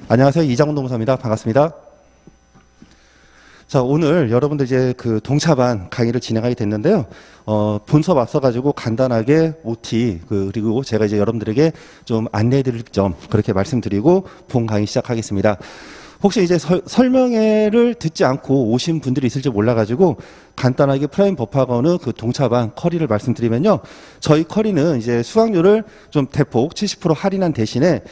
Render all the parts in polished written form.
안녕하세요. 이장훈 노무사입니다. 반갑습니다. 자, 오늘 여러분들 이제 그 동차반 강의를 진행하게 됐는데요. 본 수업 앞서가지고 간단하게 OT, 그리고 제가 이제 여러분들에게 좀 안내해 드릴 점, 그렇게 말씀드리고 본 강의 시작하겠습니다. 혹시 이제 설명회를 듣지 않고 오신 분들이 있을지 몰라가지고 간단하게 프라임 법학원의 그 동차반 커리를 말씀드리면요. 저희 커리는 이제 수강료를 좀 대폭 70% 할인한 대신에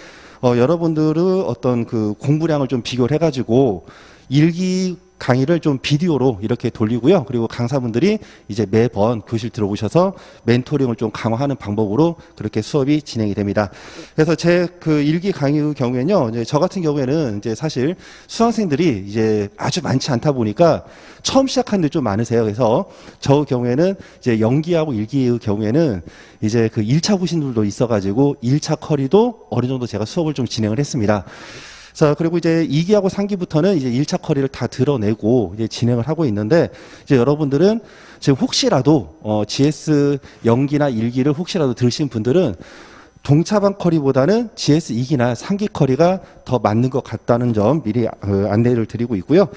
여러분들의 어떤 그 공부량을 좀 비교를 해가지고 일기 강의를 좀 비디오로 이렇게 돌리고요. 그리고 강사분들이 이제 매번 교실 들어오셔서 멘토링을 좀 강화하는 방법으로 그렇게 수업이 진행이 됩니다. 그래서 제 그 일기 강의의 경우에는요, 이제 저 같은 경우에는 이제 사실 수강생들이 이제 아주 많지 않다 보니까 처음 시작하는 데 좀 많으세요. 그래서 저 경우에는 이제 연기하고 일기의 경우에는 이제 그 1차 보신들도 있어가지고 1차 커리도 어느 정도 제가 수업을 좀 진행을 했습니다. 자, 그리고 이제 2기하고 3기부터는 이제 1차 커리를 다 드러내고 이제 진행을 하고 있는데, 이제 여러분들은 지금 혹시라도, GS 연기나 1기를 혹시라도 들으신 분들은 동차반 커리보다는 GS 2기나 3기 커리가 더 맞는 것 같다는 점 미리 안내를 드리고 있고요.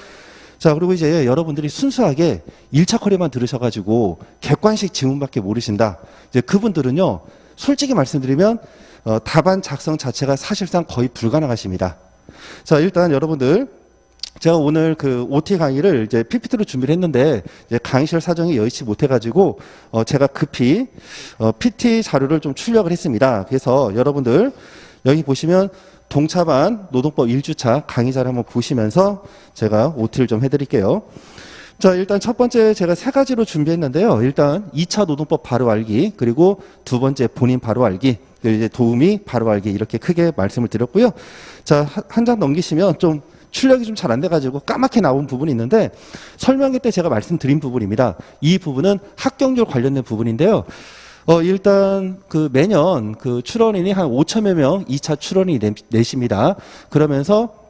자, 그리고 이제 여러분들이 순수하게 1차 커리만 들으셔가지고 객관식 지문밖에 모르신다. 이제 그분들은요, 솔직히 말씀드리면, 답안 작성 자체가 사실상 거의 불가능하십니다. 자, 일단 여러분들, 제가 오늘 그 OT 강의를 이제 PPT로 준비를 했는데, 이제 강의실 사정이 여의치 못해가지고, 제가 급히, PT 자료를 좀 출력을 했습니다. 그래서 여러분들, 여기 보시면 동차반 노동법 1주차 강의 자료 한번 보시면서 제가 OT를 좀 해드릴게요. 자, 일단 첫 번째 제가 세 가지로 준비했는데요. 일단 2차 노동법 바로 알기, 그리고 두 번째 본인 바로 알기, 그리고 이제 도우미 바로 알기, 이렇게 크게 말씀을 드렸고요. 자, 한 장 넘기시면 좀 출력이 좀 잘 안 돼가지고 까맣게 나온 부분이 있는데, 설명회 때 제가 말씀드린 부분입니다. 이 부분은 합격률 관련된 부분인데요. 일단 그 매년 그 출원인이 한 5천여 명 2차 출원인이 내십니다. 그러면서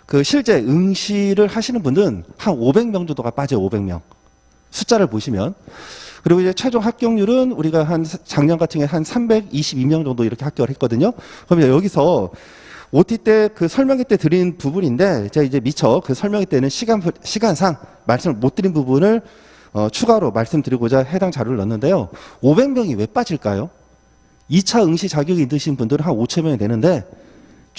그 실제 응시를 하시는 분은 한 500명 정도가 빠져요. 500명. 숫자를 보시면. 그리고 이제 최종 합격률은 우리가 한 작년 같은 경우에 한 322명 정도 이렇게 합격을 했거든요. 그러면 여기서 OT 때 그 설명회 때 드린 부분인데, 제가 이제 미처 그 설명회 때는 시간상 말씀을 못 드린 부분을 추가로 말씀드리고자 해당 자료를 넣었는데요. 500명이 왜 빠질까요? 2차 응시 자격이 있으신 분들은 한 5천 명이 되는데,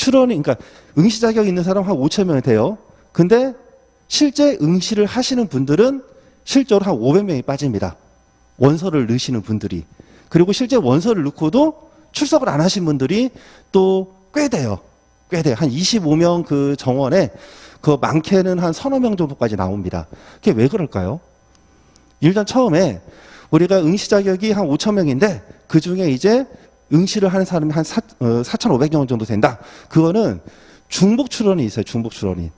그러니까 응시 자격이 있는 사람 한 5천 명이 돼요. 근데 실제 응시를 하시는 분들은 실제로 한 500명이 빠집니다. 원서를 넣으시는 분들이. 그리고 실제 원서를 넣고도 출석을 안 하신 분들이 또 꽤 돼요. 꽤 돼요. 한 25명 그 정원에 그 많게는 한 서너 명 정도까지 나옵니다. 그게 왜 그럴까요? 일단 처음에 우리가 응시 자격이 한 5천 명인데 그 중에 이제 응시를 하는 사람이 한 4,500명 정도 된다. 그거는 중복 출원이 있어요. 중복 출원이.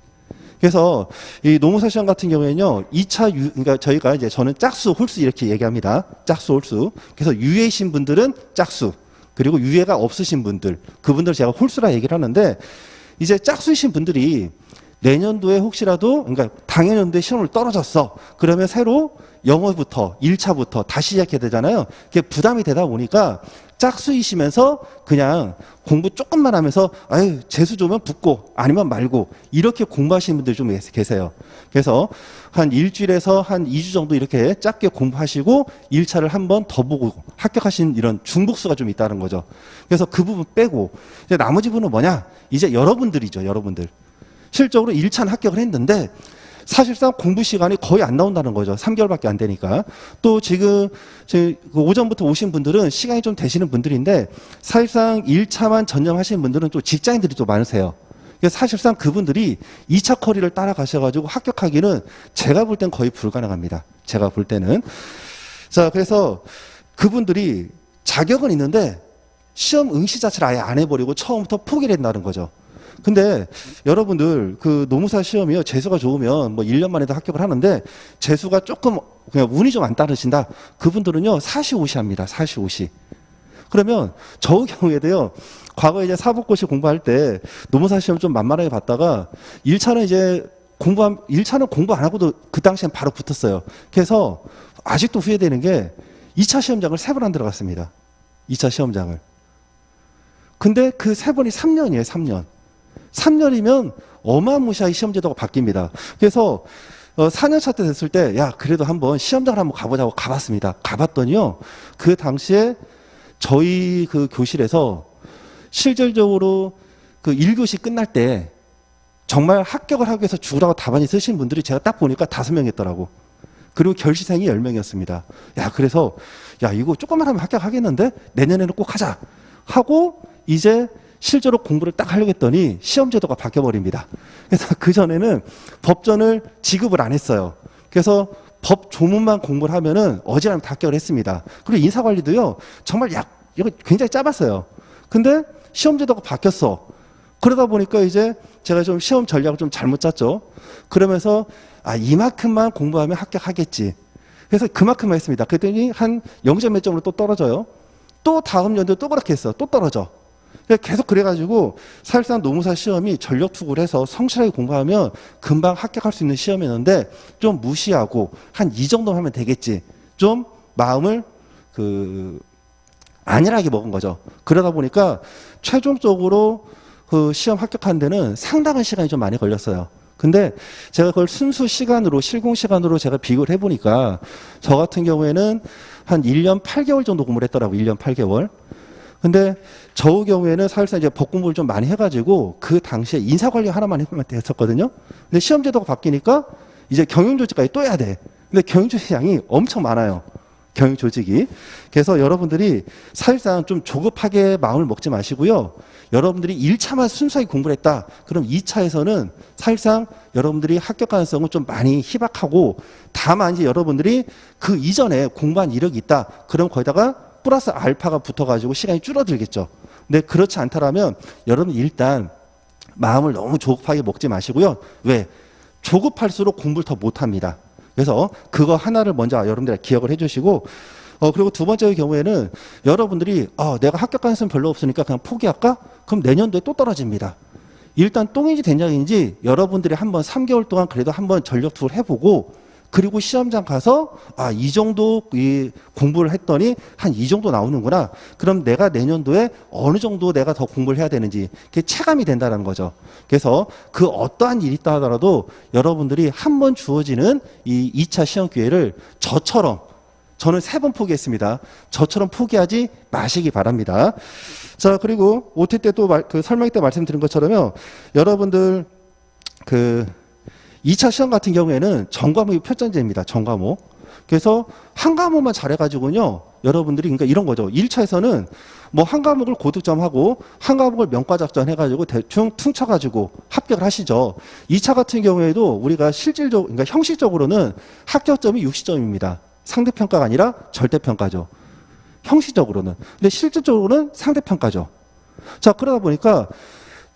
그래서 이 노무사 시험 같은 경우에는요, 2차 그러니까 저희가 이제 저는 짝수, 홀수 이렇게 얘기합니다. 짝수, 홀수. 그래서 유예이신 분들은 짝수. 그리고 유예가 없으신 분들, 그분들 제가 홀수라 얘기를 하는데, 이제 짝수이신 분들이 내년도에 혹시라도, 그러니까 당해년도에 시험을 떨어졌어. 그러면 새로 영어부터 1차부터 다시 시작해야 되잖아요. 그게 부담이 되다 보니까 짝수이시면서 그냥 공부 조금만 하면서 아유 재수 좋으면 붙고 아니면 말고 이렇게 공부하시는 분들이 좀 계세요. 그래서 한 일주일에서 한 2주 정도 이렇게 짧게 공부하시고 1차를 한 번 더 보고 합격하신 이런 중복수가 좀 있다는 거죠. 그래서 그 부분 빼고 이제 나머지 부분은 뭐냐? 이제 여러분들이죠. 여러분들. 실적으로 1차는 합격을 했는데 사실상 공부 시간이 거의 안 나온다는 거죠. 3개월밖에 안 되니까. 또 지금 오전부터 오신 분들은 시간이 좀 되시는 분들인데 사실상 1차만 전념하시는 분들은 또 직장인들이 또 많으세요. 그래서 사실상 그분들이 2차 커리를 따라가셔가지고 합격하기는 제가 볼 땐 거의 불가능합니다. 제가 볼 때는. 자, 그래서 그분들이 자격은 있는데 시험 응시 자체를 아예 안 해버리고 처음부터 포기를 한다는 거죠. 근데 여러분들 그 노무사 시험이요, 재수가 좋으면 뭐 1년 만에도 합격을 하는데 재수가 조금 그냥 운이 좀 안 따르신다, 그분들은요 사시오시 합니다. 사시오시. 그러면 저 경우에도요, 과거에 이제 사법고시 공부할 때 노무사 시험 좀 만만하게 봤다가 1차는 공부 안 하고도 그 당시엔 바로 붙었어요. 그래서 아직도 후회되는 게 2차 시험장을 3번 안 들어갔습니다. 2차 시험장을. 근데 그 3번이 3년이에요. 3년. 3년이면 어마무시하게 시험 제도가 바뀝니다. 그래서 4년차 때 됐을 때, 야, 그래도 한번 시험장을 한번 가보자고 가봤습니다. 가봤더니요, 그 당시에 저희 그 교실에서 실질적으로 그 1교시 끝날 때 정말 합격을 하기 위해서 죽으라고 답안이 쓰신 분들이 제가 딱 보니까 5명이었더라고. 그리고 결시생이 10명이었습니다. 야, 그래서, 야, 이거 조금만 하면 합격하겠는데? 내년에는 꼭 하자. 하고, 이제 실제로 공부를 딱 하려고 했더니 시험 제도가 바뀌어버립니다. 그래서 그전에는 법전을 지급을 안 했어요. 그래서 법 조문만 공부를 하면은 어지간하면 다 합격을 했습니다. 그리고 인사관리도요, 정말 이거 굉장히 짧았어요. 근데 시험 제도가 바뀌었어. 그러다 보니까 이제 제가 좀 시험 전략을 좀 잘못 짰죠. 그러면서 이만큼만 공부하면 합격하겠지. 그래서 그만큼만 했습니다. 그랬더니 한 0점 몇 점으로 또 떨어져요. 또 다음 연도에 또 그렇게 했어. 또 떨어져. 계속 그래가지고 사실상 노무사 시험이 전력 투구를 해서 성실하게 공부하면 금방 합격할 수 있는 시험이었는데 좀 무시하고 한 이 정도만 하면 되겠지. 좀 마음을 안일하게 먹은 거죠. 그러다 보니까 최종적으로 그 시험 합격하는 데는 상당한 시간이 좀 많이 걸렸어요. 근데 제가 그걸 순수 시간으로, 실공 시간으로 제가 비교를 해보니까 저 같은 경우에는 한 1년 8개월 정도 공부를 했더라고요. 1년 8개월. 근데 저 경우에는 사실상 이제 법 공부를 좀 많이 해가지고 그 당시에 인사관리 하나만 해보면 됐었거든요. 근데 시험 제도가 바뀌니까 이제 경영조직까지 또 해야 돼. 근데 경영조직 양이 엄청 많아요. 경영조직이. 그래서 여러분들이 사실상 좀 조급하게 마음을 먹지 마시고요. 여러분들이 1차만 순수하게 공부를 했다. 그럼 2차에서는 사실상 여러분들이 합격 가능성은 좀 많이 희박하고, 다만 이제 여러분들이 그 이전에 공부한 이력이 있다. 그럼 거기다가 플러스 알파가 붙어가지고 시간이 줄어들겠죠. 근데 그렇지 않다라면 여러분 일단 마음을 너무 조급하게 먹지 마시고요. 왜? 조급할수록 공부를 더 못합니다. 그래서 그거 하나를 먼저 여러분들 기억을 해주시고, 그리고 두 번째 경우에는 여러분들이 내가 합격 가능성 별로 없으니까 그냥 포기할까? 그럼 내년도에 또 떨어집니다. 일단 똥인지 된장인지 여러분들이 한번 3개월 동안 그래도 한번 전력 투구를 해보고, 그리고 시험장 가서 이 정도 공부를 했더니 한 이 정도 나오는구나. 그럼 내가 내년도에 어느 정도 내가 더 공부를 해야 되는지 그게 체감이 된다는 거죠. 그래서 그 어떠한 일이 있다 하더라도 여러분들이 한 번 주어지는 이 2차 시험 기회를 저처럼, 저는 3번 포기했습니다. 저처럼 포기하지 마시기 바랍니다. 자, 그리고 OT 때 또 설명 때 말씀드린 것처럼요. 여러분들 2차 시험 같은 경우에는 전과목이 표전제입니다. 전과목. 그래서 한 과목만 잘해가지고요. 여러분들이 그러니까 이런 거죠. 1차에서는 뭐 한 과목을 고득점하고 한 과목을 명과작전 해가지고 대충 퉁쳐가지고 합격을 하시죠. 2차 같은 경우에도 우리가 실질적으로, 그러니까 형식적으로는 합격점이 60점입니다. 상대평가가 아니라 절대평가죠. 형식적으로는. 근데 실질적으로는 상대평가죠. 자, 그러다 보니까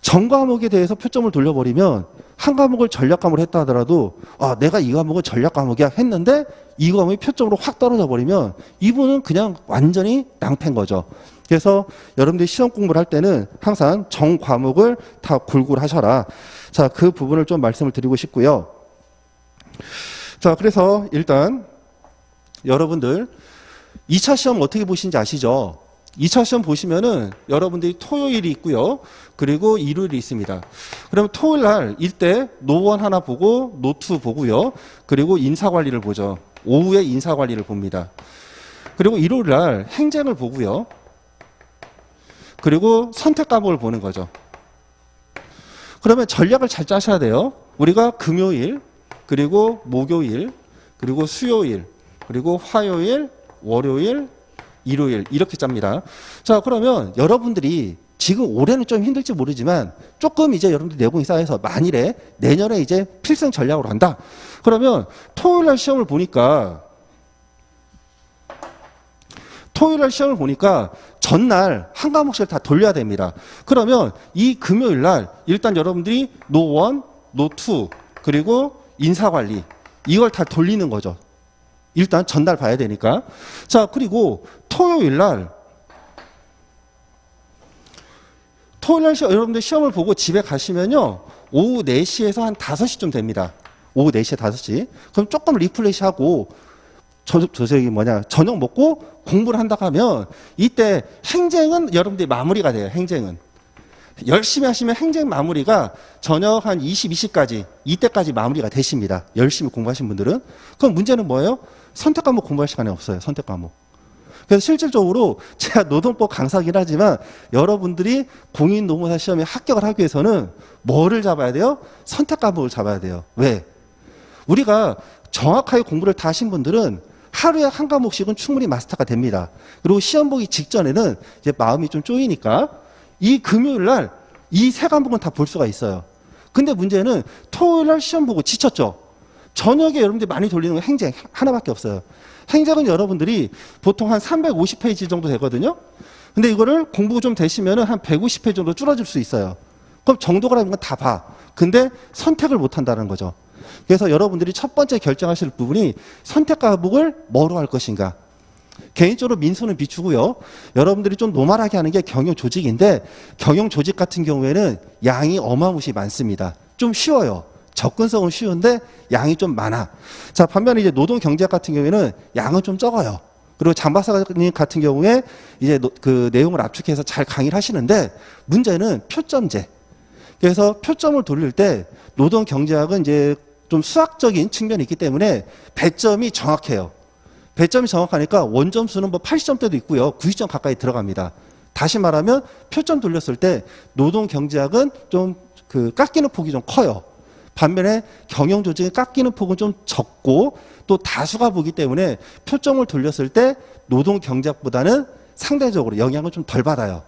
전 과목에 대해서 표점을 돌려버리면 한 과목을 전략 과목을 했다 하더라도 내가 이 과목은 전략 과목이야 했는데 이 과목이 표점으로 확 떨어져 버리면 이분은 그냥 완전히 낭패인 거죠. 그래서 여러분들이 시험 공부를 할 때는 항상 전 과목을 다 골고루 하셔라. 자, 그 부분을 좀 말씀을 드리고 싶고요. 자, 그래서 일단 여러분들 2차 시험 어떻게 보시는지 아시죠? 2차 시험 보시면은 여러분들이 토요일이 있고요. 그리고 일요일이 있습니다. 그러면 토요일 날 이때 노원 하나 보고 노2 보고요. 그리고 인사관리를 보죠. 오후에 인사관리를 봅니다. 그리고 일요일 날 행정을 보고요. 그리고 선택 과목을 보는 거죠. 그러면 전략을 잘 짜셔야 돼요. 우리가 금요일, 그리고 목요일, 그리고 수요일, 그리고 화요일, 월요일, 일요일 이렇게 짭니다. 자, 그러면 여러분들이 지금 올해는 좀 힘들지 모르지만 조금 이제 여러분들 내공이 쌓여서 만일에 내년에 이제 필승 전략으로 한다. 그러면 토요일 날 시험을 보니까 전날 한 과목씩 다 돌려야 됩니다. 그러면 이 금요일 날 일단 여러분들이 노1, 노2 그리고 인사관리 이걸 다 돌리는 거죠. 일단 전날 봐야 되니까. 자, 그리고 토요일 날 여러분들 시험을 보고 집에 가시면요. 오후 4시에서 한 5시쯤 됩니다. 오후 4시에 5시. 그럼 조금 리플레시 하고 저녁 먹고 공부를 한다 하면 이때 행정은 여러분들이 마무리가 돼요. 행정은. 열심히 하시면 행정 마무리가 저녁 한 20까지 이때까지 마무리가 되십니다. 열심히 공부하신 분들은. 그럼 문제는 뭐예요? 선택 과목 공부할 시간이 없어요. 선택 과목. 그래서 실질적으로 제가 노동법 강사긴 하지만 여러분들이 공인노무사 시험에 합격을 하기 위해서는 뭐를 잡아야 돼요? 선택 과목을 잡아야 돼요. 왜? 우리가 정확하게 공부를 다 하신 분들은 하루에 한 과목씩은 충분히 마스터가 됩니다. 그리고 시험 보기 직전에는 이제 마음이 좀 쪼이니까 이 금요일 날 이 세 과목은 다 볼 수가 있어요. 근데 문제는 토요일 날 시험 보고 지쳤죠. 저녁에 여러분들이 많이 돌리는 건 행정 하나밖에 없어요. 행정은 여러분들이 보통 한 350페이지 정도 되거든요. 근데 이거를 공부 좀 되시면 한 150페이지 정도 줄어들 수 있어요. 그럼 정독이라는 건 다 봐. 근데 선택을 못 한다는 거죠. 그래서 여러분들이 첫 번째 결정하실 부분이 선택 과목을 뭐로 할 것인가. 개인적으로 민소는 비추고요. 여러분들이 좀 노멀하게 하는 게 경영 조직인데 경영 조직 같은 경우에는 양이 어마무시 많습니다. 좀 쉬워요. 접근성은 쉬운데 양이 좀 많아. 자, 반면에 이제 노동 경제학 같은 경우에는 양은 좀 적어요. 그리고 장 박사님 같은 경우에 이제 그 내용을 압축해서 잘 강의를 하시는데 문제는 표점제. 그래서 표점을 돌릴 때 노동 경제학은 이제 좀 수학적인 측면이 있기 때문에 배점이 정확해요. 배점이 정확하니까 원점수는 뭐 80점대도 있고요. 90점 가까이 들어갑니다. 다시 말하면 표점 돌렸을 때 노동 경제학은 좀 그 깎이는 폭이 좀 커요. 반면에 경영 조직의 깎이는 폭은 좀 적고 또 다수가 보기 때문에 표점을 돌렸을 때 노동 경제학보다는 상대적으로 영향을 좀 덜 받아요.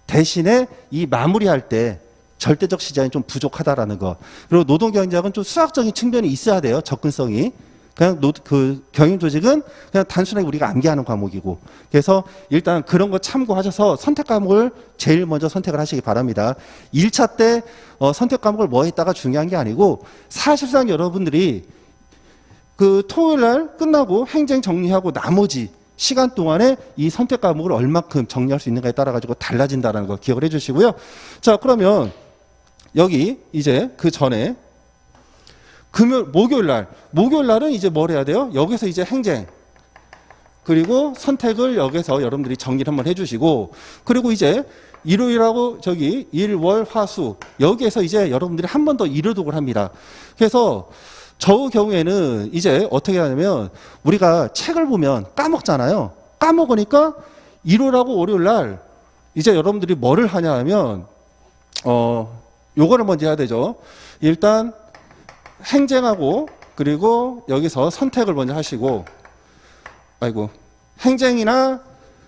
대신에 이 마무리할 때 절대적 시장이 좀 부족하다라는 거. 그리고 노동 경제학은 좀 수학적인 측면이 있어야 돼요. 접근성이. 그냥 그 경영 조직은 그냥 단순하게 우리가 암기하는 과목이고. 그래서 일단 그런 거 참고하셔서 선택 과목을 제일 먼저 선택을 하시기 바랍니다. 1차 때 선택 과목을 뭐 했다가 중요한 게 아니고 사실상 여러분들이 그 토요일 날 끝나고 행정 정리하고 나머지 시간 동안에 이 선택 과목을 얼마큼 정리할 수 있는가에 따라 가지고 달라진다는 거 기억을 해 주시고요. 자, 그러면 여기 이제 그 전에 목요일 날은 이제 뭘 해야 돼요? 여기서 이제 행정 그리고 선택을 여기서 여러분들이 정리를 한번 해주시고 그리고 이제 일요일하고 저기 일, 월, 화, 수 여기에서 이제 여러분들이 한 번 더 일요독을 합니다. 그래서 저 경우에는 이제 어떻게 하냐면 우리가 책을 보면 까먹잖아요. 까먹으니까 일요일하고 월요일 날 이제 여러분들이 뭐를 하냐 하면 요거를 먼저 해야 되죠. 일단 행정하고 그리고 여기서 선택을 먼저 하시고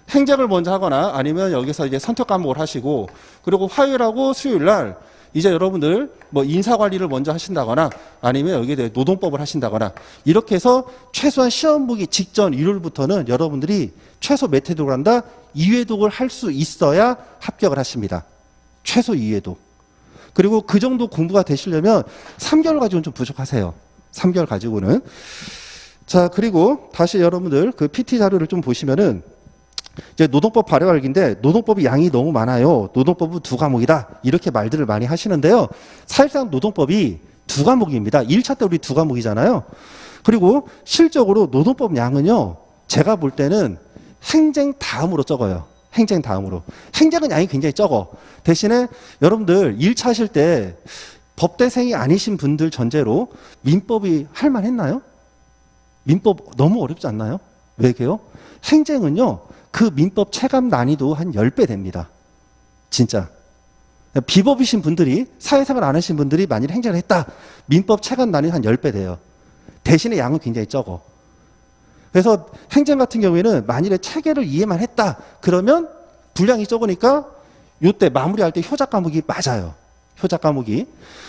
행정을 먼저 하거나 아니면 여기서 이제 선택 과목을 하시고 그리고 화요일하고 수요일 날 이제 여러분들 뭐 인사관리를 먼저 하신다거나 아니면 여기에 대해 노동법을 하신다거나 이렇게 해서 최소한 시험 보기 직전 일요일부터는 여러분들이 최소 몇 회독을 한다? 2회독을 할 수 있어야 합격을 하십니다. 최소 2회독. 그리고 그 정도 공부가 되시려면 3개월 가지고는 좀 부족하세요. 3개월 가지고는. 자, 그리고 다시 여러분들 그 PT 자료를 좀 보시면은 이제 노동법 발효 알기인데 노동법이 양이 너무 많아요. 노동법은 2과목이다. 이렇게 말들을 많이 하시는데요. 사실상 노동법이 2과목입니다. 1차 때 우리 2과목이잖아요. 그리고 실적으로 노동법 양은요. 제가 볼 때는 행정 다음으로 적어요. 행정 다음으로. 행정은 양이 굉장히 적어. 대신에 여러분들 1차 하실 때 법대생이 아니신 분들 전제로 민법이 할만했나요? 민법 너무 어렵지 않나요? 왜 그래요? 행정은요. 그 민법 체감 난이도 한 10배 됩니다. 진짜. 비법이신 분들이 사회생활 안 하신 분들이 만일 행정을 했다. 민법 체감 난이도 한 10배 돼요. 대신에 양은 굉장히 적어. 그래서 행정 같은 경우에는 만일에 체계를 이해만 했다. 그러면 분량이 적으니까 이때 마무리할 때 효작 과목이 맞아요. 효작 과목이.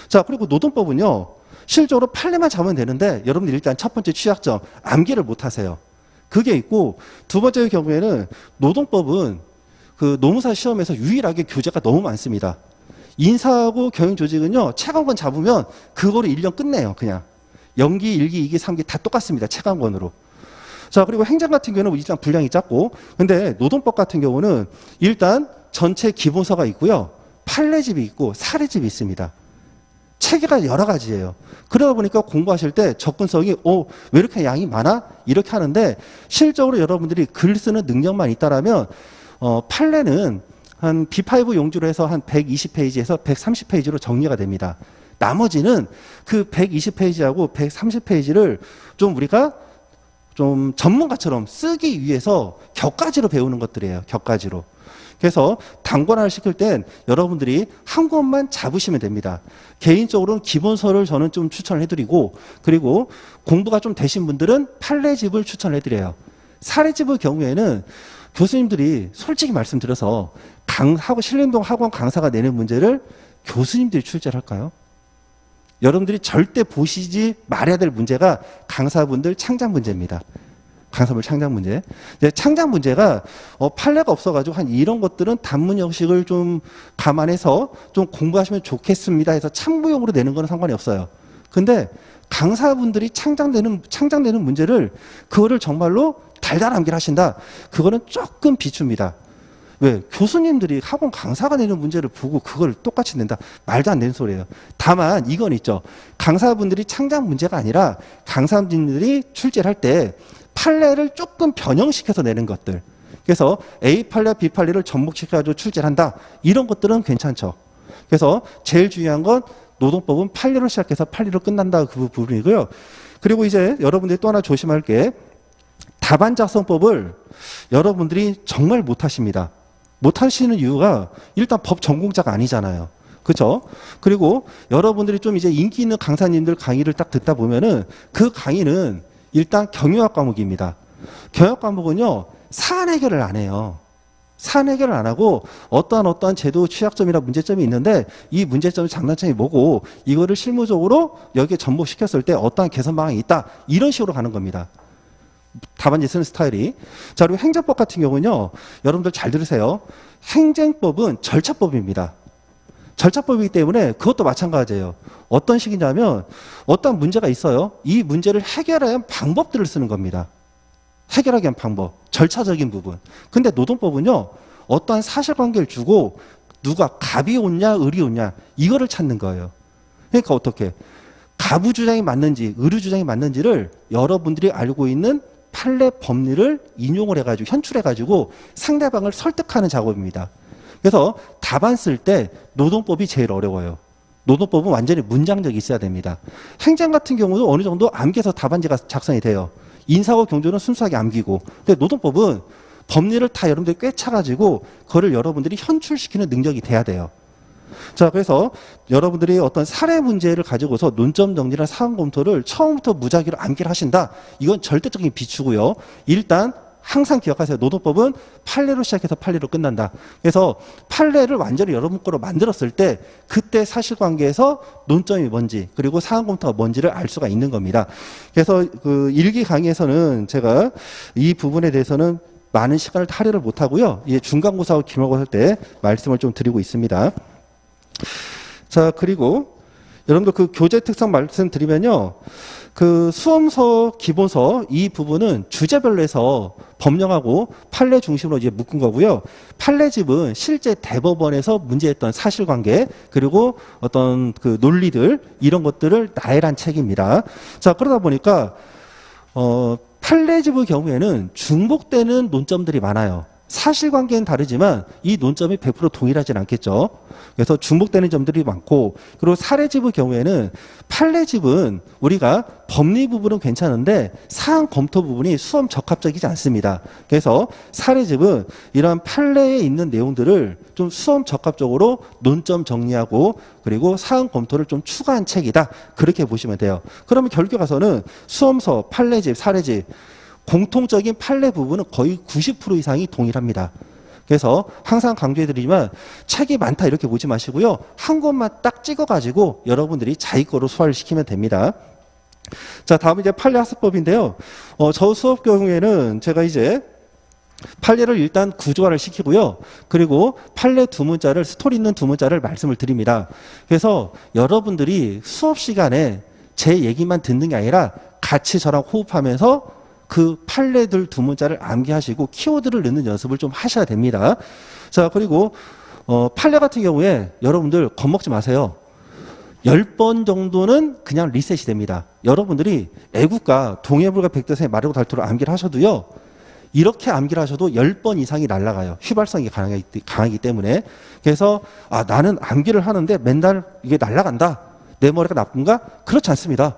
자, 그리고 노동법은요. 실적으로 판례만 잡으면 되는데 여러분들 일단 첫 번째 취약점 암기를 못 하세요. 그게 있고 두 번째 경우에는 노동법은 그 노무사 시험에서 유일하게 교재가 너무 많습니다. 인사하고 경영조직은요. 체감권 잡으면 그거를 1년 끝내요. 그냥. 연기, 1기, 2기, 3기 다 똑같습니다. 체감권으로. 자, 그리고 행정 같은 경우는 일단 분량이 작고 근데 노동법 같은 경우는 일단 전체 기본서가 있고요. 판례집이 있고 사례집이 있습니다. 체계가 여러 가지예요. 그러다 보니까 공부하실 때 접근성이 왜 이렇게 양이 많아? 이렇게 하는데 실적으로 여러분들이 글 쓰는 능력만 있다라면 판례는 한 B5 용지로 해서 한 120페이지에서 130페이지로 정리가 됩니다. 나머지는 그 120페이지하고 130페이지를 좀 우리가 좀 전문가처럼 쓰기 위해서 격가지로 배우는 것들이에요. 격가지로. 그래서 단권화를 시킬 땐 여러분들이 한 권만 잡으시면 됩니다. 개인적으로는 기본서를 저는 좀 추천을 해드리고, 그리고 공부가 좀 되신 분들은 판례집을 추천을 해드려요. 사례집의 경우에는 교수님들이 솔직히 말씀드려서 신림동 학원 강사가 내는 문제를 교수님들이 출제를 할까요? 여러분들이 절대 보시지 말아야 될 문제가 강사분들 창작 문제입니다. 강사분 창작 문제. 창작 문제가 판례가 없어가지고 한 이런 것들은 단문 형식을 좀 감안해서 좀 공부하시면 좋겠습니다 해서 참고용으로 내는 거는 상관이 없어요. 근데 강사분들이 창작되는 문제를 그거를 정말로 달달함기를 하신다. 그거는 조금 비춥니다. 왜? 교수님들이 학원 강사가 내는 문제를 보고 그걸 똑같이 낸다. 말도 안 되는 소리예요. 다만 이건 있죠. 강사분들이 창작 문제가 아니라 강사분들이 출제를 할 때 판례를 조금 변형시켜서 내는 것들. 그래서 A 판례, B 판례를 접목시켜가지고 출제를 한다. 이런 것들은 괜찮죠. 그래서 제일 중요한 건 노동법은 판례로 시작해서 판례로 끝난다. 그 부분이고요. 그리고 이제 여러분들이 또 하나 조심할 게 답안 작성법을 여러분들이 정말 못하십니다. 못하시는 이유가 일단 법 전공자가 아니잖아요. 그렇죠? 그리고 여러분들이 좀 이제 인기 있는 강사님들 강의를 딱 듣다 보면은 그 강의는 일단 경영학 과목입니다. 경영학 과목은요, 사안 해결을 안 해요. 사안 해결을 안 하고 어떠한 제도 취약점이나 문제점이 있는데 이 문제점의 장단점이 뭐고 이거를 실무적으로 여기에 접목시켰을 때 어떠한 개선 방안이 있다. 이런 식으로 가는 겁니다. 답안지 쓰는 스타일이. 자, 그리고 행정법 같은 경우는요, 여러분들 잘 들으세요. 행정법은 절차법입니다. 절차법이기 때문에 그것도 마찬가지예요. 어떤 식이냐면 어떤 문제가 있어요. 이 문제를 해결하기 위한 방법들을 쓰는 겁니다. 해결하기 위한 방법, 절차적인 부분. 근데 노동법은요, 어떠한 사실관계를 주고 누가 갑이 옳냐 을이 옳냐 이거를 찾는 거예요. 그러니까 어떻게 가부 주장이 맞는지 의료 주장이 맞는지를 여러분들이 알고 있는 판례 법리를 인용을 해가지고 현출해가지고 상대방을 설득하는 작업입니다. 그래서 답안 쓸 때 노동법이 제일 어려워요. 노동법은 완전히 문장력이 있어야 됩니다. 행정 같은 경우도 어느 정도 암기해서 답안지가 작성이 돼요. 인사고 경조는 순수하게 암기고. 근데 노동법은 법리를 다 여러분들이 꿰차가지고 그거를 여러분들이 현출시키는 능력이 돼야 돼요. 자, 그래서 여러분들이 어떤 사례 문제를 가지고서 논점 정리나 사안 검토를 처음부터 무작위로 암기를 하신다. 이건 절대적인 비추고요. 일단 항상 기억하세요. 노동법은 판례로 시작해서 판례로 끝난다. 그래서 판례를 완전히 여러분 거로 만들었을 때 그때 사실관계에서 논점이 뭔지 그리고 사안 검토가 뭔지를 알 수가 있는 겁니다. 그래서 그 일기 강의에서는 제가 이 부분에 대해서는 많은 시간을 할애를 못하고요. 이제 중간고사하고 기말고사 할 때 말씀을 좀 드리고 있습니다. 자, 그리고 여러분들 그 교재 특성 말씀드리면요. 그 수험서, 기본서 이 부분은 주제별로 해서 법령하고 판례 중심으로 이제 묶은 거고요. 판례집은 실제 대법원에서 문제했던 사실관계 그리고 어떤 그 논리들 이런 것들을 나열한 책입니다. 자, 그러다 보니까 판례집의 경우에는 중복되는 논점들이 많아요. 사실관계는 다르지만 이 논점이 100% 동일하진 않겠죠. 그래서 중복되는 점들이 많고, 그리고 사례집의 경우에는 판례집은 우리가 법리 부분은 괜찮은데 사안 검토 부분이 수험 적합적이지 않습니다. 그래서 사례집은 이러한 판례에 있는 내용들을 좀 수험 적합적으로 논점 정리하고 그리고 사안 검토를 좀 추가한 책이다. 그렇게 보시면 돼요. 그러면 결국에 가서는 수험서, 판례집, 사례집 공통적인 판례 부분은 거의 90% 이상이 동일합니다. 그래서 항상 강조해드리지만 책이 많다 이렇게 보지 마시고요. 한 권만 딱 찍어가지고 여러분들이 자기 거로 소화를 시키면 됩니다. 자, 다음은 이제 판례 학습법인데요. 저 수업 경우에는 제가 이제 판례를 일단 구조화를 시키고요. 그리고 판례 두 문자를 스토리 있는 두 문자를 말씀을 드립니다. 그래서 여러분들이 수업 시간에 제 얘기만 듣는 게 아니라 같이 저랑 호흡하면서 그 판례들 두 문자를 암기하시고 키워드를 넣는 연습을 좀 하셔야 됩니다. 자, 그리고 판례 같은 경우에 여러분들 겁먹지 마세요. 10번 정도는 그냥 리셋이 됩니다. 여러분들이 애국가 동해불과 백두산의 마르고 닳도록 암기를 하셔도요. 이렇게 암기를 하셔도 10번 이상이 날아가요. 휘발성이 강하기 때문에. 그래서 나는 암기를 하는데 맨날 이게 날아간다. 내 머리가 나쁜가? 그렇지 않습니다.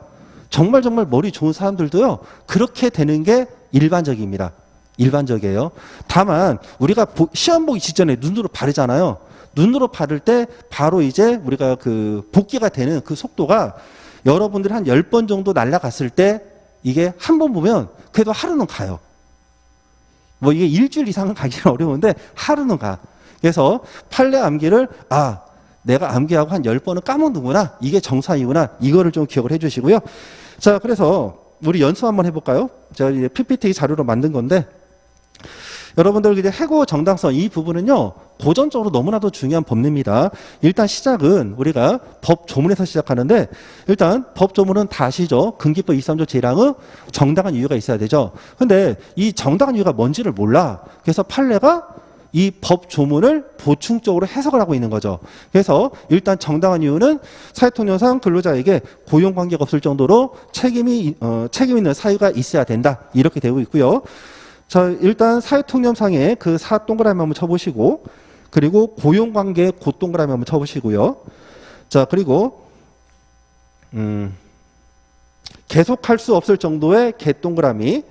정말 머리 좋은 사람들도요. 그렇게 되는 게 일반적입니다. 일반적이에요. 다만 우리가 시험 보기 직전에 눈으로 바르잖아요. 눈으로 바를 때 바로 이제 우리가 그 복기가 되는 그 속도가 여러분들이 한 10번 정도 날아갔을 때 이게 한 번 보면 그래도 하루는 가요. 뭐 이게 일주일 이상은 가기는 어려운데 하루는 가. 그래서 판례 암기를 내가 암기하고 한 10번은 까먹는구나. 이게 정상이구나. 이거를 좀 기억을 해 주시고요. 자, 그래서 우리 연습 한번 해볼까요? 제가 이제 PPT 자료로 만든 건데 여러분들 이제 해고 정당성 이 부분은요 고전적으로 너무나도 중요한 법리입니다. 일단 시작은 우리가 법 조문에서 시작하는데 일단 법 조문은 다 아시죠? 금기법 23조 제1항의 정당한 이유가 있어야 되죠. 근데 이 정당한 이유가 뭔지를 몰라. 그래서 판례가 이 법 조문을 보충적으로 해석을 하고 있는 거죠. 그래서 일단 정당한 이유는 사회통념상 근로자에게 고용관계가 없을 정도로 책임 있는 사유가 있어야 된다. 이렇게 되고 있고요. 자, 일단 사회통념상에 그 사 동그라미 한번 쳐보시고 그리고 고용관계 고 동그라미 한번 쳐보시고요. 자, 그리고 계속할 수 없을 정도의 개 동그라미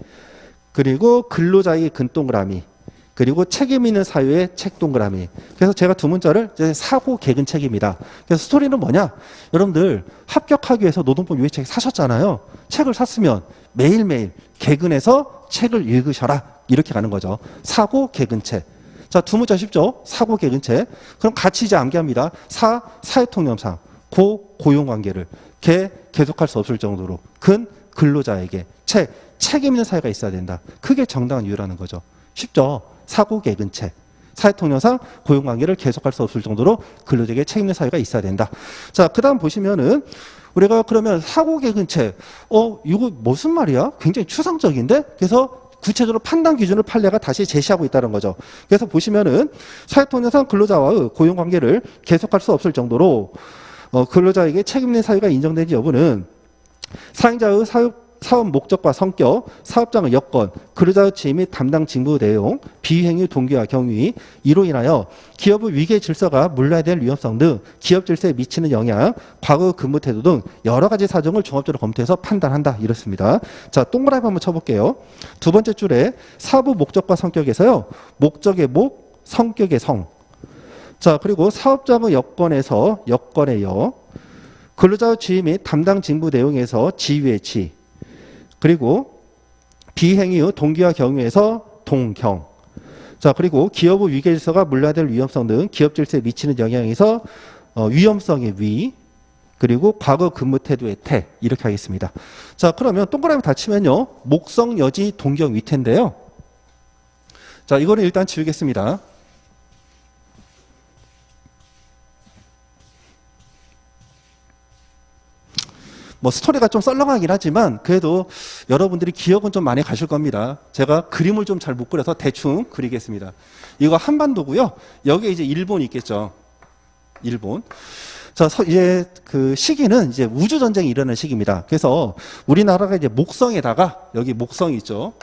그리고 근로자의 근 동그라미 그리고 책임 있는 사유의 책 동그라미. 그래서 제가 두 문자를 이제 사고 개근 책입니다. 그래서 스토리는 뭐냐? 여러분들 합격하기 위해서 노동법 유예책 사셨잖아요. 책을 샀으면 매일매일 개근해서 책을 읽으셔라. 이렇게 가는 거죠. 사고 개근책. 자, 두 문자 쉽죠? 사고 개근책. 그럼 같이 이제 암기합니다. 사회통념상. 고용관계를. 계속할 수 없을 정도로. 근로자에게. 책임 있는 사유가 있어야 된다. 그게 정당한 이유라는 거죠. 쉽죠? 사고 개근책. 사회통념상 고용관계를 계속할 수 없을 정도로 근로자에게 책임 있는 사유가 있어야 된다. 자, 그 다음 보시면은 우리가 그러면 사고 개근책. 이거 무슨 말이야? 굉장히 추상적인데? 그래서 구체적으로 판단 기준을 판례가 다시 제시하고 있다는 거죠. 그래서 보시면은 사회통념상 근로자와의 고용관계를 계속할 수 없을 정도로 근로자에게 책임 있는 사유가 인정되는지 여부는 사행자의 사업 목적과 성격, 사업장의 여건, 근로자의 지위 및 담당 직무 내용, 비행위 동기와 경위, 이로 인하여 기업의 위계 질서가 물러야 될 위험성 등 기업 질서에 미치는 영향, 과거 근무 태도 등 여러 가지 사정을 종합적으로 검토해서 판단한다. 이렇습니다. 자, 동그라미 한번 쳐볼게요. 두 번째 줄에 사업의 목적과 성격에서요. 목적의 목, 성격의 성. 자, 그리고 사업장의 여건에서 여건의 여, 근로자의 지위 및 담당 직무 내용에서 지위의 지, 그리고 비행위의 동기와 경위에서 동경. 자, 그리고 기업의 위계 질서가 물러야 될 위험성 등 기업 질서에 미치는 영향에서 위험성의 위, 그리고 과거 근무 태도의 태. 이렇게 하겠습니다. 자, 그러면 동그라미 다 치면요. 목성, 여지, 동경, 위태인데요. 자, 이거는 일단 지우겠습니다. 뭐 스토리가 좀 썰렁하긴 하지만 그래도 여러분들이 기억은 좀 많이 가실 겁니다. 제가 그림을 좀 잘 못 그려서 대충 그리겠습니다. 이거 한반도고요. 여기에 이제 일본이 있겠죠. 일본. 자, 이제 그 시기는 이제 우주 전쟁이 일어나는 시기입니다. 그래서 우리나라가 이제 목성에다가 여기 목성이 있죠.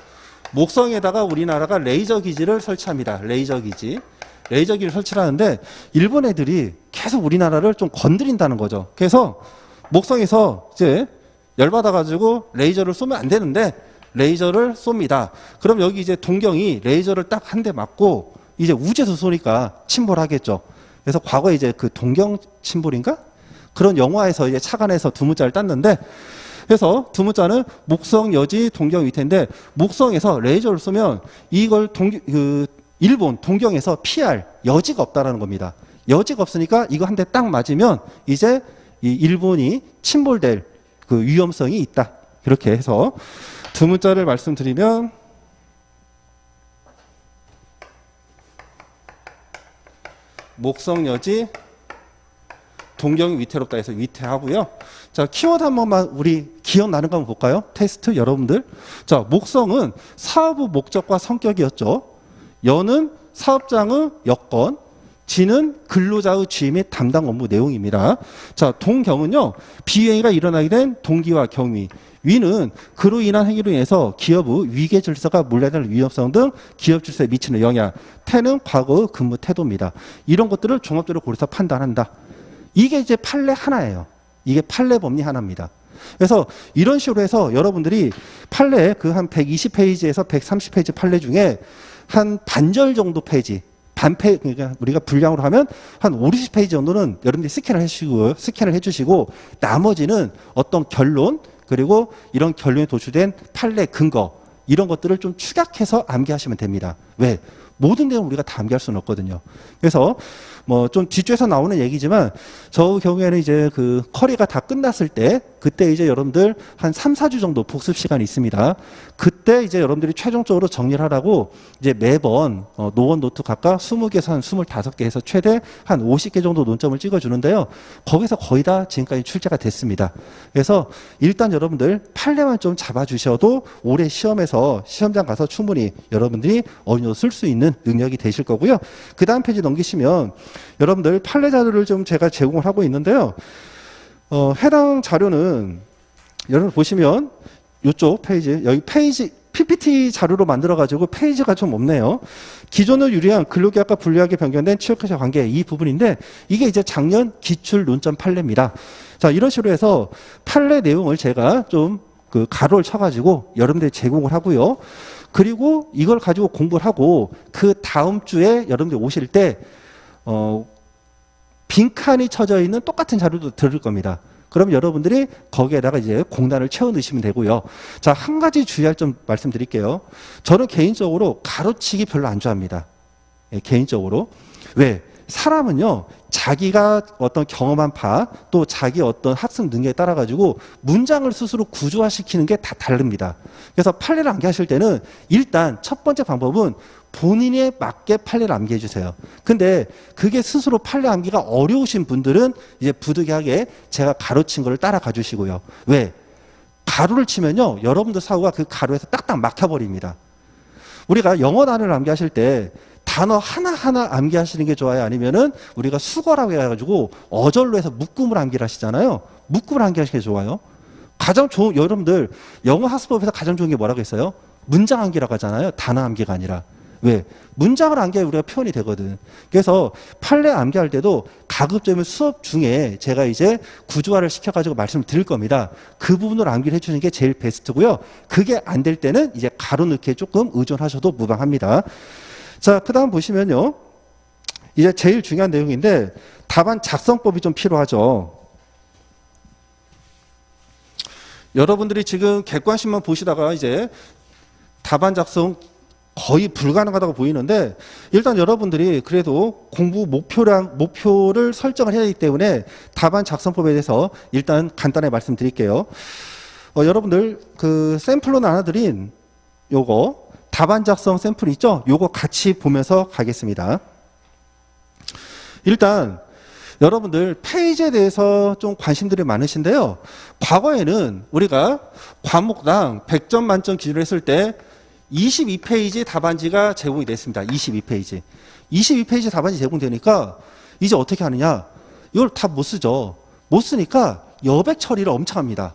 목성에다가 우리나라가 레이저 기지를 설치합니다. 레이저 기지. 레이저 기지를 설치를 하는데 일본 애들이 계속 우리나라를 좀 건드린다는 거죠. 그래서 목성에서 이제 열받아가지고 레이저를 쏘면 안 되는데 레이저를 쏩니다. 그럼 여기 이제 동경이 레이저를 딱 한 대 맞고 이제 우주에서 쏘니까 침몰하겠죠. 그래서 과거에 이제 그 동경 침몰인가? 그런 영화에서 이제 착안해서 두 문자를 땄는데 그래서 두 문자는 목성, 여지, 동경 위태인데 목성에서 레이저를 쏘면 이걸 일본 동경에서 피할 여지가 없다라는 겁니다. 여지가 없으니까 이거 한 대 딱 맞으면 이제 이 일본이 침몰될 그 위험성이 있다. 그렇게 해서 두 문자를 말씀드리면 목성 여지 동경이 위태롭다 해서 위태하고요. 자, 키워드 한 번만 우리 기억나는 거 한번 볼까요? 테스트 여러분들. 자, 목성은 사업의 목적과 성격이었죠. 여는 사업장의 여건, 지는 근로자의 지위 및 담당 업무 내용입니다. 자, 동경은요, 비행위가 일어나게 된 동기와 경위. 위는 그로 인한 행위로 인해서 기업의 위계 질서가 물려날 위험성 등 기업 질서에 미치는 영향. 태는 과거의 근무 태도입니다. 이런 것들을 종합적으로 고려해서 판단한다. 이게 이제 판례 하나예요. 이게 판례 법리 하나입니다. 그래서 이런 식으로 해서 여러분들이 판례 그 한 120페이지에서 130페이지 판례 중에 한 반절 정도 페이지, 그러니까 우리가 분량으로 하면 한 5, 60페이지 정도는 여러분들이 스캔을 해주시고 나머지는 어떤 결론, 그리고 이런 결론에 도출된 판례 근거, 이런 것들을 좀 축약해서 암기하시면 됩니다. 왜? 모든 내용 우리가 다 암기할 수는 없거든요. 그래서 뭐 좀 뒷줄에서 나오는 얘기지만 저 경우에는 이제 그 커리가 다 끝났을 때 그때 이제 여러분들 한 3, 4주 정도 복습 시간이 있습니다. 그때 이제 여러분들이 최종적으로 정리를 하라고 이제 매번 노원 노트 각각 20개에서 한 25개 해서 최대 한 50개 정도 논점을 찍어주는데요. 거기서 거의 다 지금까지 출제가 됐습니다. 그래서 일단 여러분들 판례만 좀 잡아주셔도 올해 시험에서 시험장 가서 충분히 여러분들이 어느 정도 쓸 수 있는 능력이 되실 거고요. 그 다음 페이지 넘기시면 여러분들 판례 자료를 좀 제가 제공을 하고 있는데요. 해당 자료는 여러분 보시면 이쪽 페이지, 여기 페이지 PPT 자료로 만들어가지고 페이지가 좀 없네요. 기존을 유리한 근로계약과 불리하게 변경된 취업계약 관계 이 부분인데 이게 이제 작년 기출 논점 판례입니다. 자, 이런 식으로 해서 판례 내용을 제가 좀 그 가로를 쳐가지고 여러분들이 제공을 하고요. 그리고 이걸 가지고 공부를 하고 그 다음 주에 여러분들이 오실 때 빈칸이 쳐져 있는 똑같은 자료도 들을 겁니다. 그럼 여러분들이 거기에다가 이제 공단을 채워 넣으시면 되고요. 자, 한 가지 주의할 점 말씀드릴게요. 저는 개인적으로 가로치기 별로 안 좋아합니다. 예, 개인적으로. 왜? 사람은요, 자기가 어떤 경험한 바, 또 자기 어떤 학습 능력에 따라 가지고 문장을 스스로 구조화시키는 게 다 다릅니다. 그래서 판례를 암기하실 때는 일단 첫 번째 방법은 본인에 맞게 판례를 암기해 주세요. 근데 그게 스스로 판례 암기가 어려우신 분들은 이제 부득이하게 제가 가로친 거를 따라가 주시고요. 왜? 가로를 치면요, 여러분들 사고가 그 가로에서 딱딱 막혀버립니다. 우리가 영어 단어를 암기하실 때 단어 하나하나 암기하시는 게 좋아요? 아니면은 우리가 수거라고 해가지고 어절로 해서 묶음을 암기를 하시잖아요. 묶음을 암기하시는 게 좋아요? 가장 좋은, 여러분들 영어 학습법에서 가장 좋은 게 뭐라고 했어요? 문장 암기라고 하잖아요. 단어 암기가 아니라. 왜? 문장을 암기해 우리가 표현이 되거든. 그래서 판례 암기할 때도 가급적이면 수업 중에 제가 이제 구조화를 시켜가지고 말씀을 드릴 겁니다. 그 부분을 암기를 해주는 게 제일 베스트고요. 그게 안 될 때는 이제 가로 넣기에 조금 의존하셔도 무방합니다. 자, 그 다음 보시면요. 이제 제일 중요한 내용인데 답안 작성법이 좀 필요하죠. 여러분들이 지금 객관식만 보시다가 이제 답안 작성 거의 불가능하다고 보이는데 일단 여러분들이 그래도 공부 목표를 설정을 해야 하기 때문에 답안 작성법에 대해서 일단 간단히 말씀드릴게요. 여러분들 그 샘플로 나눠드린 요거 답안 작성 샘플 있죠? 요거 같이 보면서 가겠습니다. 일단 여러분들 페이지에 대해서 좀 관심들이 많으신데요. 과거에는 우리가 과목당 100점 만점 기준으로 했을 때 22페이지 답안지가 제공이 됐습니다. 22페이지. 22페이지 답안지 제공되니까 이제 어떻게 하느냐. 이걸 다 못 쓰죠. 못 쓰니까 여백 처리를 엄청 합니다.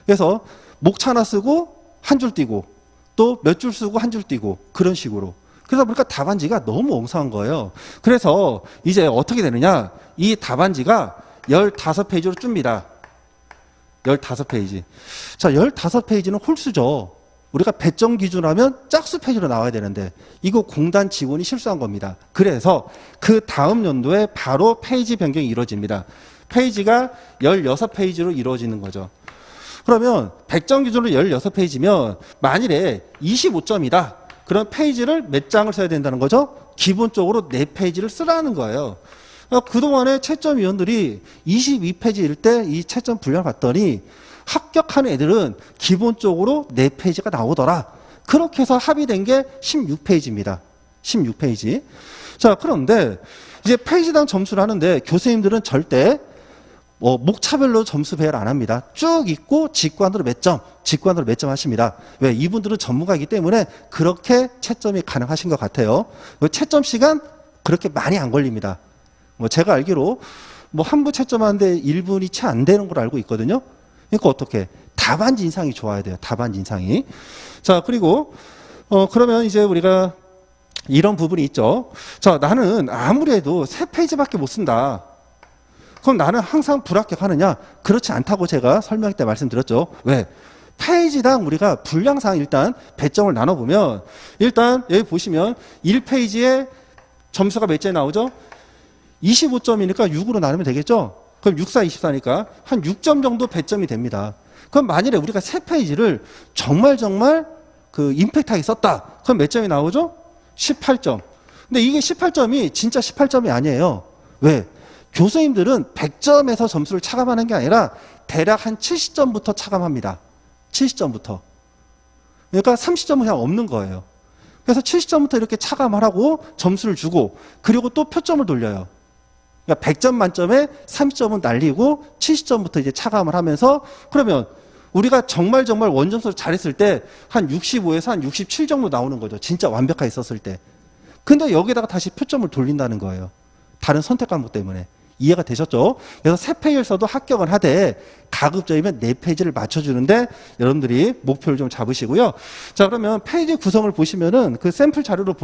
그래서 목차 하나 쓰고 한 줄 띄고 또 몇 줄 쓰고 한 줄 띄고 그런 식으로. 그러다 보니까 답안지가 너무 엉성한 거예요. 그래서 이제 어떻게 되느냐. 이 답안지가 15페이지로 줍니다. 15페이지. 자, 15페이지는 홀수죠. 우리가 배점 기준으로 하면 짝수 페이지로 나와야 되는데 이거 공단 직원이 실수한 겁니다. 그래서 그 다음 연도에 바로 페이지 변경이 이루어집니다. 페이지가 16페이지로 이루어지는 거죠. 그러면 100점 기준으로 16페이지면 만일에 25점이다. 그럼 페이지를 몇 장을 써야 된다는 거죠? 기본적으로 4페이지를 쓰라는 거예요. 그동안에 채점위원들이 22페이지일 때 이 채점 분량을 봤더니 합격한 애들은 기본적으로 4페이지가 나오더라. 그렇게 해서 합의된 게 16페이지입니다. 16페이지. 자, 그런데 이제 페이지당 점수를 하는데 교수님들은 절대 목차별로 점수 배열 안 합니다. 쭉 있고 직관으로 몇 점, 직관으로 몇 점 하십니다. 왜? 이분들은 전문가이기 때문에 그렇게 채점이 가능하신 것 같아요. 채점 시간 그렇게 많이 안 걸립니다. 제가 알기로 한 부 채점하는데 1분이 채 안 되는 걸 알고 있거든요. 그러니까 어떻게? 답안지 인상이 좋아야 돼요. 답안지 인상이. 자, 그리고 그러면 이제 우리가 이런 부분이 있죠. 자, 나는 아무래도 3페이지밖에 못 쓴다. 그럼 나는 항상 불합격하느냐? 그렇지 않다고 제가 설명할 때 말씀드렸죠. 왜? 페이지당 우리가 분량상 일단 배점을 나눠보면, 일단 여기 보시면 1페이지에 점수가 몇 점 나오죠? 25점이니까 6으로 나누면 되겠죠? 그럼 6, 4, 24니까 한 6점 정도 배점이 됩니다. 그럼 만일에 우리가 3페이지를 정말 그 임팩트하게 썼다. 그럼 몇 점이 나오죠? 18점. 근데 이게 18점이 진짜 18점이 아니에요. 왜? 교수님들은 100점에서 점수를 차감하는 게 아니라 대략 한 70점부터 차감합니다. 70점부터. 그러니까 30점은 그냥 없는 거예요. 그래서 70점부터 이렇게 차감하라고 점수를 주고, 그리고 또 표점을 돌려요. 그러니까 100점 만점에 30점은 날리고 70점부터 이제 차감을 하면서, 그러면 우리가 정말 원점수를 잘했을 때 한 65에서 한 67 정도 나오는 거죠. 진짜 완벽하게 썼을 때. 근데 여기다가 다시 표점을 돌린다는 거예요. 다른 선택 과목 때문에. 이해가 되셨죠? 그래서 3페이지를 써도 합격은 하되 가급적이면 4페이지를 맞춰주는데 여러분들이 목표를 좀 잡으시고요. 자, 그러면 페이지 구성을 보시면은 그 샘플 자료로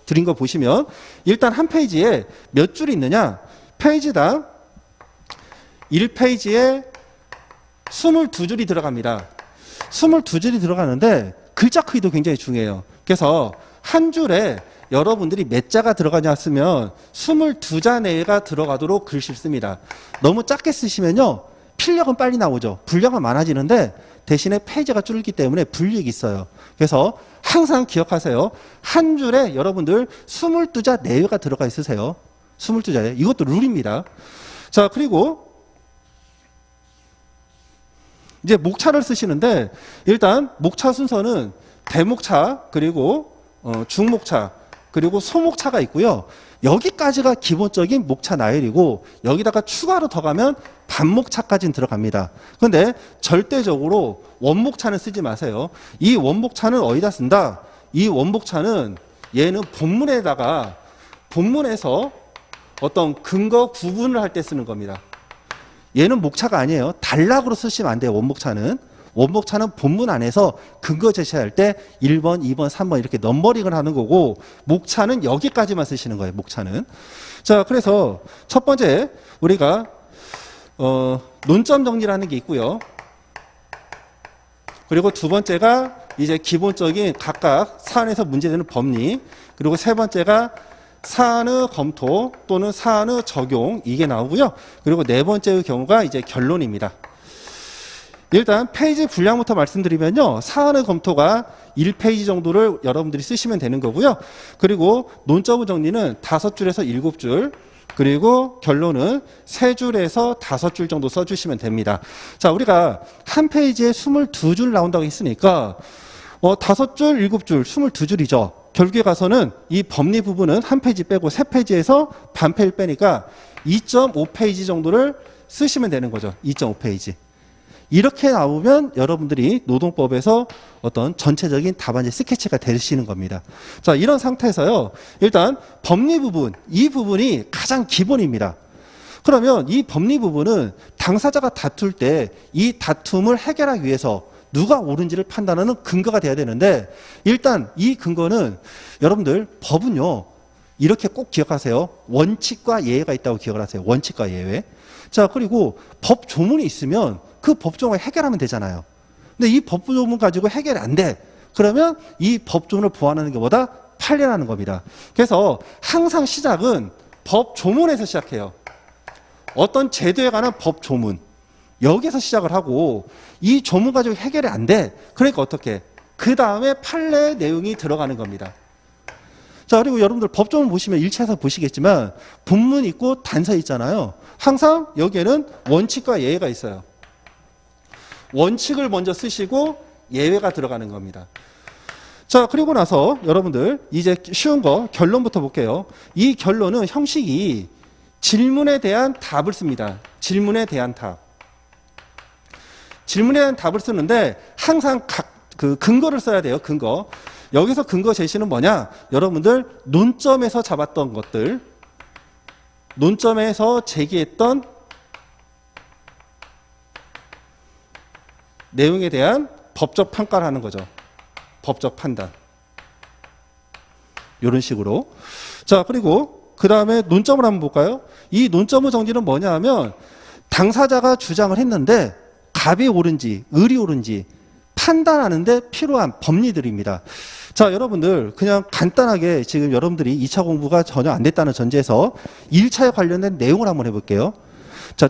드린 거 보시면 일단 한 페이지에 몇 줄이 있느냐? 페이지당 1페이지에 22줄이 들어갑니다. 22줄이 들어가는데 글자 크기도 굉장히 중요해요. 그래서 한 줄에 여러분들이 몇 자가 들어가냐 쓰면 22자 내가 들어가도록 글씨를 씁니다. 너무 작게 쓰시면요, 필력은 빨리 나오죠. 분량은 많아지는데 대신에 페이지가 줄기 때문에 불이익이 있어요. 그래서 항상 기억하세요. 한 줄에 여러분들 22자 내외가 들어가 있으세요. 22자에. 이것도 룰입니다. 자, 그리고 이제 목차를 쓰시는데, 일단 목차 순서는 대목차, 그리고 중목차, 그리고 소목차가 있고요. 여기까지가 기본적인 목차 나열이고, 여기다가 추가로 더 가면 반목차까지는 들어갑니다. 그런데 절대적으로 원목차는 쓰지 마세요. 이 원목차는 어디다 쓴다? 이 원목차는 얘는 본문에서 어떤 근거 구분을 할 때 쓰는 겁니다. 얘는 목차가 아니에요. 단락으로 쓰시면 안 돼요. 원목차는 본문 안에서 근거 제시할 때 1번, 2번, 3번 이렇게 넘버링을 하는 거고, 목차는 여기까지만 쓰시는 거예요. 목차는. 자, 그래서 첫 번째 우리가 논점 정리라는 게 있고요. 그리고 두 번째가 이제 기본적인 각각 사안에서 문제되는 법리, 그리고 세 번째가 사안의 검토 또는 사안의 적용, 이게 나오고요. 그리고 네 번째의 경우가 이제 결론입니다. 일단 페이지 분량부터 말씀드리면요, 사안의 검토가 1페이지 정도를 여러분들이 쓰시면 되는 거고요. 그리고 논점 정리는 5줄에서 7줄, 그리고 결론은 3줄에서 5줄 정도 써주시면 됩니다. 자, 우리가 한 페이지에 22줄 나온다고 했으니까 5줄, 7줄, 22줄이죠. 결국에 가서는 이 법리 부분은 한 페이지 빼고 3페이지에서 반 페이지 빼니까 2.5페이지 정도를 쓰시면 되는 거죠. 2.5페이지. 이렇게 나오면 여러분들이 노동법에서 어떤 전체적인 답안지 스케치가 되시는 겁니다. 자, 이런 상태에서요, 일단 법리 부분, 이 부분이 가장 기본입니다. 그러면 이 법리 부분은 당사자가 다툴 때 이 다툼을 해결하기 위해서 누가 옳은지를 판단하는 근거가 돼야 되는데, 일단 이 근거는 여러분들 법은요, 이렇게 꼭 기억하세요. 원칙과 예외가 있다고 기억을 하세요. 원칙과 예외. 자, 그리고 법 조문이 있으면 그 법조문을 해결하면 되잖아요. 근데 이 법조문 가지고 해결이 안 돼. 그러면 이 법조문을 보완하는 게 뭐다? 판례라는 겁니다. 그래서 항상 시작은 법조문에서 시작해요. 어떤 제도에 관한 법조문. 여기서 시작을 하고, 이 조문 가지고 해결이 안 돼. 그러니까 어떻게? 그 다음에 판례 내용이 들어가는 겁니다. 자, 그리고 여러분들 법조문 보시면 1차에서 보시겠지만 본문 있고 단서 있잖아요. 항상 여기에는 원칙과 예외가 있어요. 원칙을 먼저 쓰시고 예외가 들어가는 겁니다. 자, 그리고 나서 여러분들 이제 쉬운 거 결론부터 볼게요. 이 결론은 형식이 질문에 대한 답을 씁니다. 질문에 대한 답. 질문에 대한 답을 쓰는데 항상 그 근거를 써야 돼요. 근거. 여기서 근거 제시는 뭐냐? 여러분들 논점에서 잡았던 것들, 논점에서 제기했던 내용에 대한 법적 평가를 하는 거죠. 법적 판단. 이런 식으로. 자, 그리고 그 다음에 논점을 한번 볼까요? 이 논점의 정리는 뭐냐 하면 당사자가 주장을 했는데 갑이 옳은지 을이 옳은지 판단하는데 필요한 법리들입니다. 자, 여러분들 그냥 간단하게 지금 여러분들이 2차 공부가 전혀 안 됐다는 전제에서 1차에 관련된 내용을 한번 해볼게요. 자,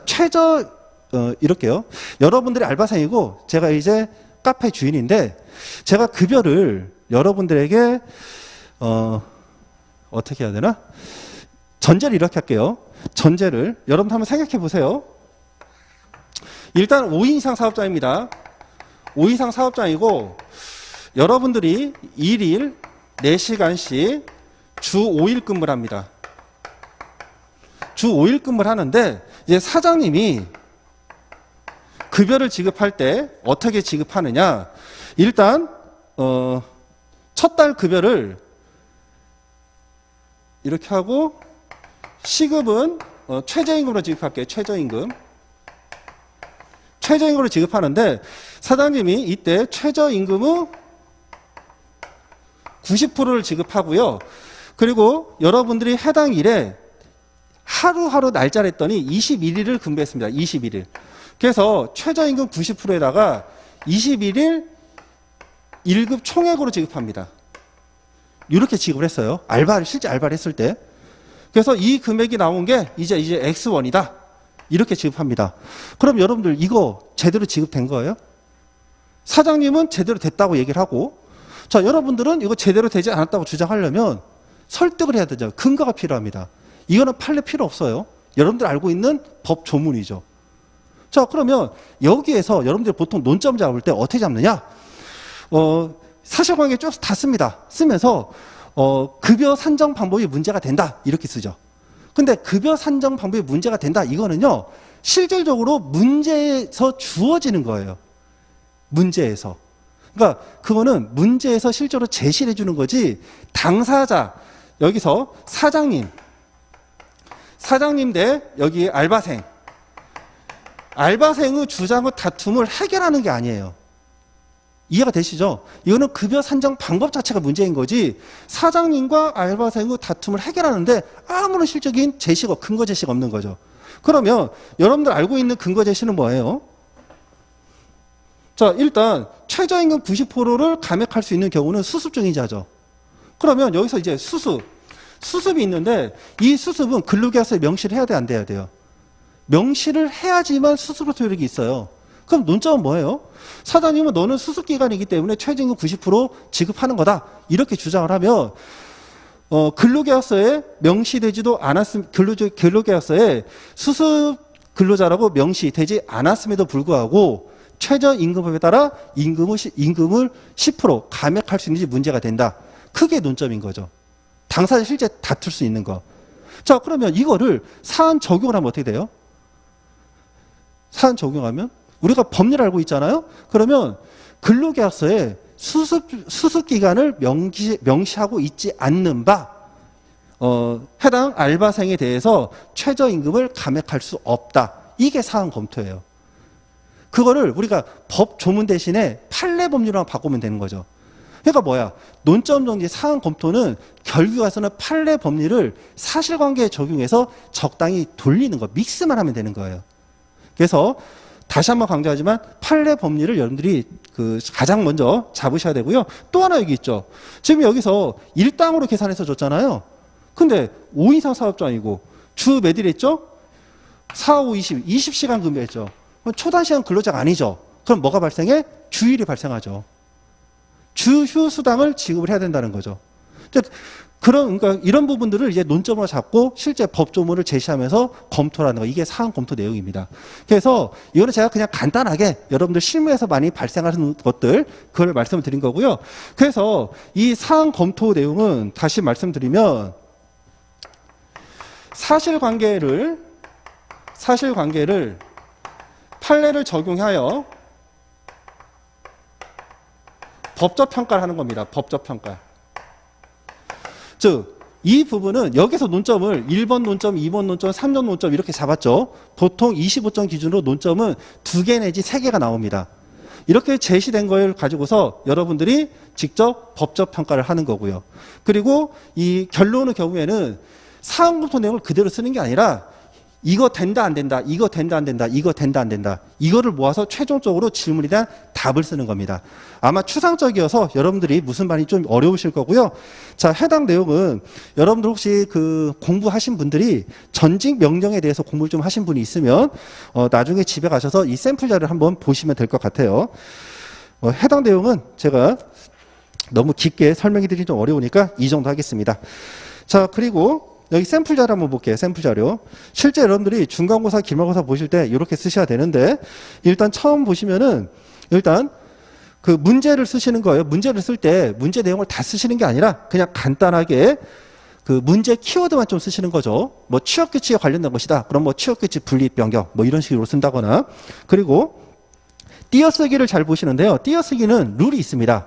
이렇게요. 여러분들이 알바생이고 제가 이제 카페 주인인데 제가 급여를 여러분들에게 어떻게 해야 되나? 전제를 이렇게 할게요. 전제를 여러분 한번 생각해 보세요. 일단 5인 이상 사업자입니다. 5인 이상 사업자이고 여러분들이 1일 4시간씩 주 5일 근무를 합니다. 주 5일 근무를 하는데 이제 사장님이 급여를 지급할 때 어떻게 지급하느냐? 일단 첫 달 급여를 이렇게 하고 시급은 최저임금으로 지급할게요. 최저임금으로 지급하는데 사장님이 이때 최저임금의 90%를 지급하고요. 그리고 여러분들이 해당 일에 하루하루 날짜를 했더니 21일을 근무했습니다. 21일. 그래서 최저임금 90%에다가 21일 1급 총액으로 지급합니다. 이렇게 지급을 했어요. 실제 알바를 했을 때. 그래서 이 금액이 나온 게 이제 X1이다. 이렇게 지급합니다. 그럼 여러분들 이거 제대로 지급된 거예요? 사장님은 제대로 됐다고 얘기를 하고, 자, 여러분들은 이거 제대로 되지 않았다고 주장하려면 설득을 해야 되죠. 근거가 필요합니다. 이거는 판례 필요 없어요. 여러분들 알고 있는 법 조문이죠. 자, 그러면 여기에서 여러분들이 보통 논점 잡을 때 어떻게 잡느냐? 사실관계 쭉 다 씁니다. 쓰면서 급여 산정 방법이 문제가 된다. 이렇게 쓰죠. 근데 급여 산정 방법이 문제가 된다. 이거는요. 실질적으로 문제에서 주어지는 거예요. 문제에서. 그러니까 그거는 문제에서 실제로 제시를 해주는 거지 당사자, 여기서 사장님 대 여기 알바생의 주장의 다툼을 해결하는 게 아니에요. 이해가 되시죠? 이거는 급여 산정 방법 자체가 문제인 거지 사장님과 알바생의 다툼을 해결하는데 아무런 실적인 제시가, 근거 제시가 없는 거죠. 그러면 여러분들 알고 있는 근거 제시는 뭐예요? 자, 일단 최저임금 90%를 감액할 수 있는 경우는 수습증이자죠. 그러면 여기서 이제 수습이 있는데 이 수습은 근로계약서에 명시를 해야 돼, 안 돼야 돼요? 명시를 해야지만 수습 효력이 있어요. 그럼 논점은 뭐예요? 사장님은 너는 수습기간이기 때문에 최저임금 90% 지급하는 거다. 이렇게 주장을 하면 근로계약서에 명시되지도 않았음, 근로계약서에 수습 근로자라고 명시되지 않았음에도 불구하고 최저임금법에 따라 임금을 10% 감액할 수 있는지 문제가 된다. 크게 논점인 거죠. 당사자 실제 다툴 수 있는 거. 자, 그러면 이거를 사안 적용을 하면 어떻게 돼요? 사안 적용하면 우리가 법리를 알고 있잖아요. 그러면 근로계약서에 수습기간을 명시하고 있지 않는 바 해당 알바생에 대해서 최저임금을 감액할 수 없다. 이게 사안 검토예요. 그거를 우리가 법 조문 대신에 판례 법률로 바꾸면 되는 거죠. 그러니까 뭐야? 논점 정지 사안 검토는 결국 와서는 판례 법리를 사실관계에 적용해서 적당히 돌리는 거, 믹스만 하면 되는 거예요. 그래서 다시 한번 강조하지만 판례 법리를 여러분들이 가장 먼저 잡으셔야 되고요. 또 하나 여기 있죠. 지금 여기서 일당으로 계산해서 줬잖아요. 근데 5인 이상 사업장이고 주 몇 일 했죠? 4, 5, 20시간 근무했죠. 그럼 초단시간 근로자가 아니죠. 그럼 뭐가 발생해? 주일이 발생하죠. 주휴 수당을 지급을 해야 된다는 거죠. 그러니까 이런 부분들을 이제 논점으로 잡고 실제 법조문을 제시하면서 검토를 하는 거, 이게 사안 검토 내용입니다. 그래서 이거는 제가 그냥 간단하게 여러분들 실무에서 많이 발생하는 것들, 그걸 말씀을 드린 거고요. 그래서 이 사안 검토 내용은 다시 말씀드리면 사실관계를 판례를 적용하여 법적 평가를 하는 겁니다. 법적 평가. 즉, 이 부분은 여기서 논점을 1번 논점, 2번 논점, 3번 논점 이렇게 잡았죠. 보통 25점 기준으로 논점은 2개 내지 3개가 나옵니다. 이렇게 제시된 걸 가지고서 여러분들이 직접 법적 평가를 하는 거고요. 그리고 이 결론의 경우에는 사항검토 내용을 그대로 쓰는 게 아니라 이거 된다 안 된다, 이거 된다 안 된다, 이거 된다 안 된다, 이거를 모아서 최종적으로 질문에 대한 답을 쓰는 겁니다. 아마 추상적이어서 여러분들이 무슨 말이 좀 어려우실 거고요. 자, 해당 내용은 여러분들 혹시 그 공부하신 분들이 전직 명령에 대해서 공부를 좀 하신 분이 있으면 나중에 집에 가셔서 이 샘플 자료를 한번 보시면 될 것 같아요. 해당 내용은 제가 너무 깊게 설명해 드리기 좀 어려우니까 이 정도 하겠습니다. 자, 그리고 여기 샘플 자료 한번 볼게요. 샘플 자료. 실제 여러분들이 중간고사, 기말고사 보실 때 이렇게 쓰셔야 되는데, 일단 처음 보시면은 일단 그 문제를 쓰시는 거예요. 문제를 쓸 때 문제 내용을 다 쓰시는 게 아니라 그냥 간단하게 그 문제 키워드만 좀 쓰시는 거죠. 뭐 취업규칙에 관련된 것이다. 그럼 뭐 취업규칙 분립 변경 뭐 이런 식으로 쓴다거나. 그리고 띄어쓰기를 잘 보시는데요. 띄어쓰기는 룰이 있습니다.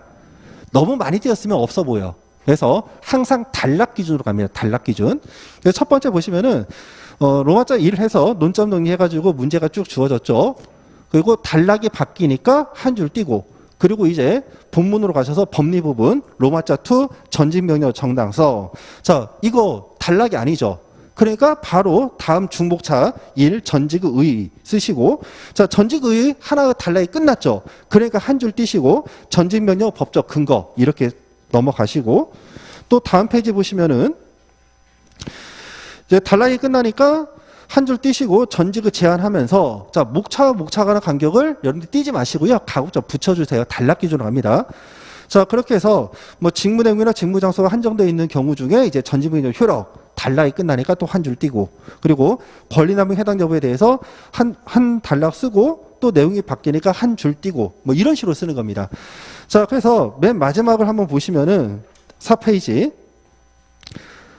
너무 많이 띄었으면 없어 보여. 그래서 항상 단락 기준으로 갑니다. 단락 기준. 그래서 첫 번째 보시면은 로마자 1 해서 논점 정리해가지고 문제가 쭉 주어졌죠. 그리고 단락이 바뀌니까 한 줄 띄고, 그리고 이제 본문으로 가셔서 법리 부분 로마자 2 전직명령 정당서. 자, 이거 단락이 아니죠. 그러니까 바로 다음 중복차 1 전직의 의 쓰시고, 자, 전직의 하나의 단락이 끝났죠. 그러니까 한 줄 띄시고 전직명령 법적 근거 이렇게 넘어가시고, 또 다음 페이지 보시면은 이제 단락이 끝나니까 한 줄 띄시고 전직을 제한하면서, 자, 목차와 목차 간의 간격을 여러분들 띄지 마시고요. 가급적 붙여주세요. 단락 기준으로 합니다. 자, 그렇게 해서 뭐 직무 내용이나 직무 장소가 한정되어 있는 경우 중에 이제 전직명령 효력 단락이 끝나니까 또 한 줄 띄고, 그리고 권리남용 해당 여부에 대해서 한 단락 쓰고 또 내용이 바뀌니까 한 줄 띄고 뭐 이런 식으로 쓰는 겁니다. 자, 그래서 맨 마지막을 한번 보시면은 4페이지.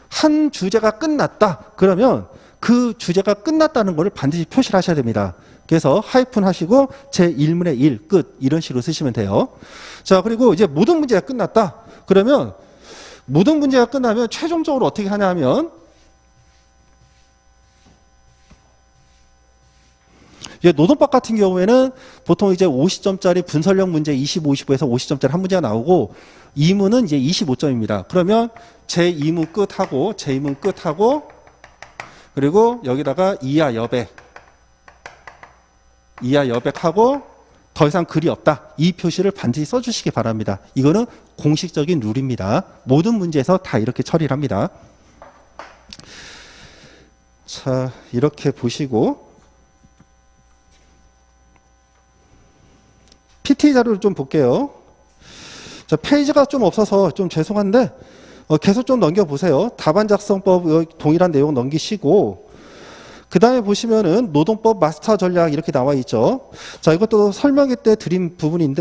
한 주제가 끝났다. 그러면 그 주제가 끝났다는 것을 반드시 표시를 하셔야 됩니다. 그래서 하이픈 하시고 제1문의 1 끝 이런 식으로 쓰시면 돼요. 자, 그리고 이제 모든 문제가 끝났다. 그러면 모든 문제가 끝나면 최종적으로 어떻게 하냐 하면 이제 노동법 같은 경우에는 보통 이제 50점짜리 분설형 문제 25, 25에서 50점짜리 한 문제가 나오고, 2문은 이제 25점입니다. 그러면 제2문 끝하고 제2문 끝하고, 그리고 여기다가 이하 여백하고 더 이상 글이 없다. 이 표시를 반드시 써주시기 바랍니다. 이거는 공식적인 룰입니다. 모든 문제에서 다 이렇게 처리를 합니다. 자, 이렇게 보시고 PT 자료를 좀 볼게요. 자, 페이지가 좀 없어서 좀 죄송한데 계속 좀 넘겨보세요. 답안 작성법 동일한 내용 넘기시고, 그 다음에 보시면은 노동법 마스터 전략 이렇게 나와 있죠. 자, 이것도 설명회 때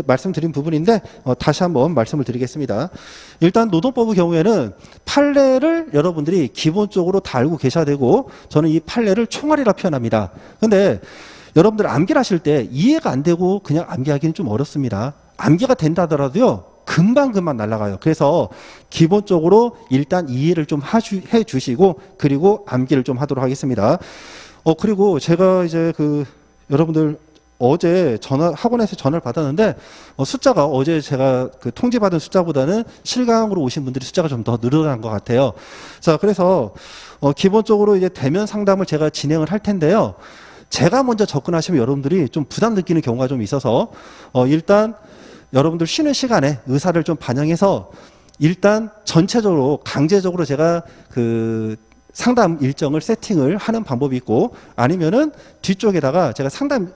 말씀드린 부분인데 다시 한번 말씀을 드리겠습니다. 일단 노동법의 경우에는 판례를 여러분들이 기본적으로 다 알고 계셔야 되고, 저는 이 판례를 총알이라 표현합니다. 근데 여러분들 암기를 하실 때 이해가 안 되고 그냥 암기하기는 좀 어렵습니다. 암기가 된다 하더라도요, 금방 날아가요. 그래서 기본적으로 일단 이해를 좀 해 주시고, 그리고 암기를 좀 하도록 하겠습니다. 그리고 제가 이제 여러분들 어제 학원에서 전화를 받았는데, 숫자가 어제 제가 통지받은 숫자보다는 실강으로 오신 분들이 숫자가 좀 더 늘어난 것 같아요. 자, 그래서 기본적으로 이제 대면 상담을 제가 진행을 할 텐데요. 제가 먼저 접근하시면 여러분들이 좀 부담 느끼는 경우가 좀 있어서, 일단 여러분들 쉬는 시간에 의사를 좀 반영해서 일단 전체적으로 강제적으로 제가 상담 일정을 세팅을 하는 방법이 있고, 아니면은 뒤쪽에다가 제가 상담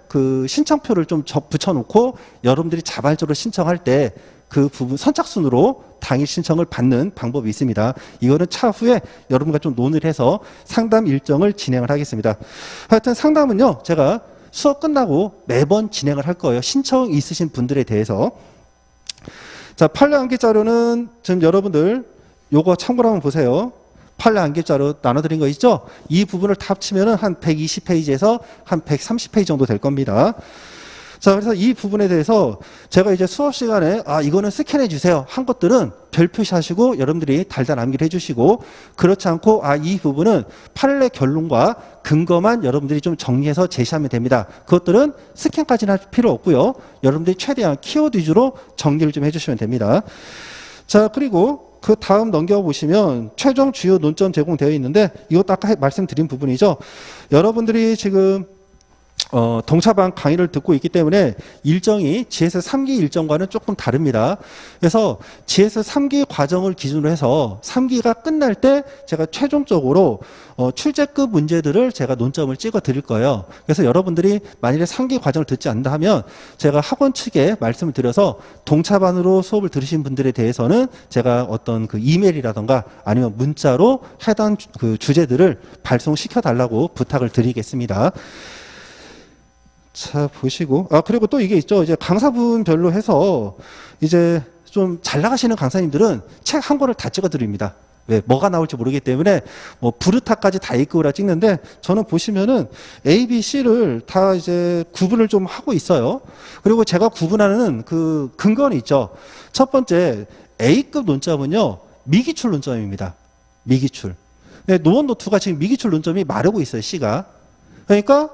신청표를 좀 붙여놓고 여러분들이 자발적으로 신청할 때 그 부분 선착순으로 당일 신청을 받는 방법이 있습니다. 이거는 차후에 여러분과 좀 논의를 해서 상담 일정을 진행을 하겠습니다. 하여튼 상담은요, 제가 수업 끝나고 매번 진행을 할 거예요. 신청 있으신 분들에 대해서. 자, 판례 암기 자료는 지금 여러분들 요거 참고로 한번 보세요. 판례 암기 자료 나눠드린 거 있죠? 이 부분을 다 합치면은 한 120페이지에서 한 130페이지 정도 될 겁니다. 자, 그래서 이 부분에 대해서 제가 이제 수업 시간에 이거는 스캔해 주세요 한 것들은 별 표시하시고 여러분들이 달달 암기를 해주시고, 그렇지 않고 이 부분은 판례 결론과 근거만 여러분들이 좀 정리해서 제시하면 됩니다. 그것들은 스캔까지는 할 필요 없고요. 여러분들이 최대한 키워드 위주로 정리를 좀 해주시면 됩니다. 자, 그리고 그 다음 넘겨보시면 최종 주요 논점 제공되어 있는데, 이것도 아까 말씀드린 부분이죠. 여러분들이 지금 동차반 강의를 듣고 있기 때문에 일정이 GS 3기 일정과는 조금 다릅니다. 그래서 GS 3기 과정을 기준으로 해서 3기가 끝날 때 제가 최종적으로 출제급 문제들을 제가 논점을 찍어 드릴 거예요. 그래서 여러분들이 만일에 3기 과정을 듣지 않는다 하면 제가 학원 측에 말씀을 드려서 동차반으로 수업을 들으신 분들에 대해서는 제가 어떤 그 이메일이라던가 아니면 문자로 해당 그 주제들을 발송시켜 달라고 부탁을 드리겠습니다. 자, 보시고. 그리고 또 이게 있죠. 이제 강사분별로 해서 이제 좀 잘 나가시는 강사님들은 책 한 권을 다 찍어 드립니다. 왜? 뭐가 나올지 모르기 때문에 뭐 부르타까지 다 읽고라 찍는데, 저는 보시면은 A, B, C를 다 이제 구분을 좀 하고 있어요. 그리고 제가 구분하는 그 근거는 있죠. 첫 번째, A급 논점은요, 미기출 논점입니다. 미기출. 노원노2가 지금 미기출 논점이 마르고 있어요, C가. 그러니까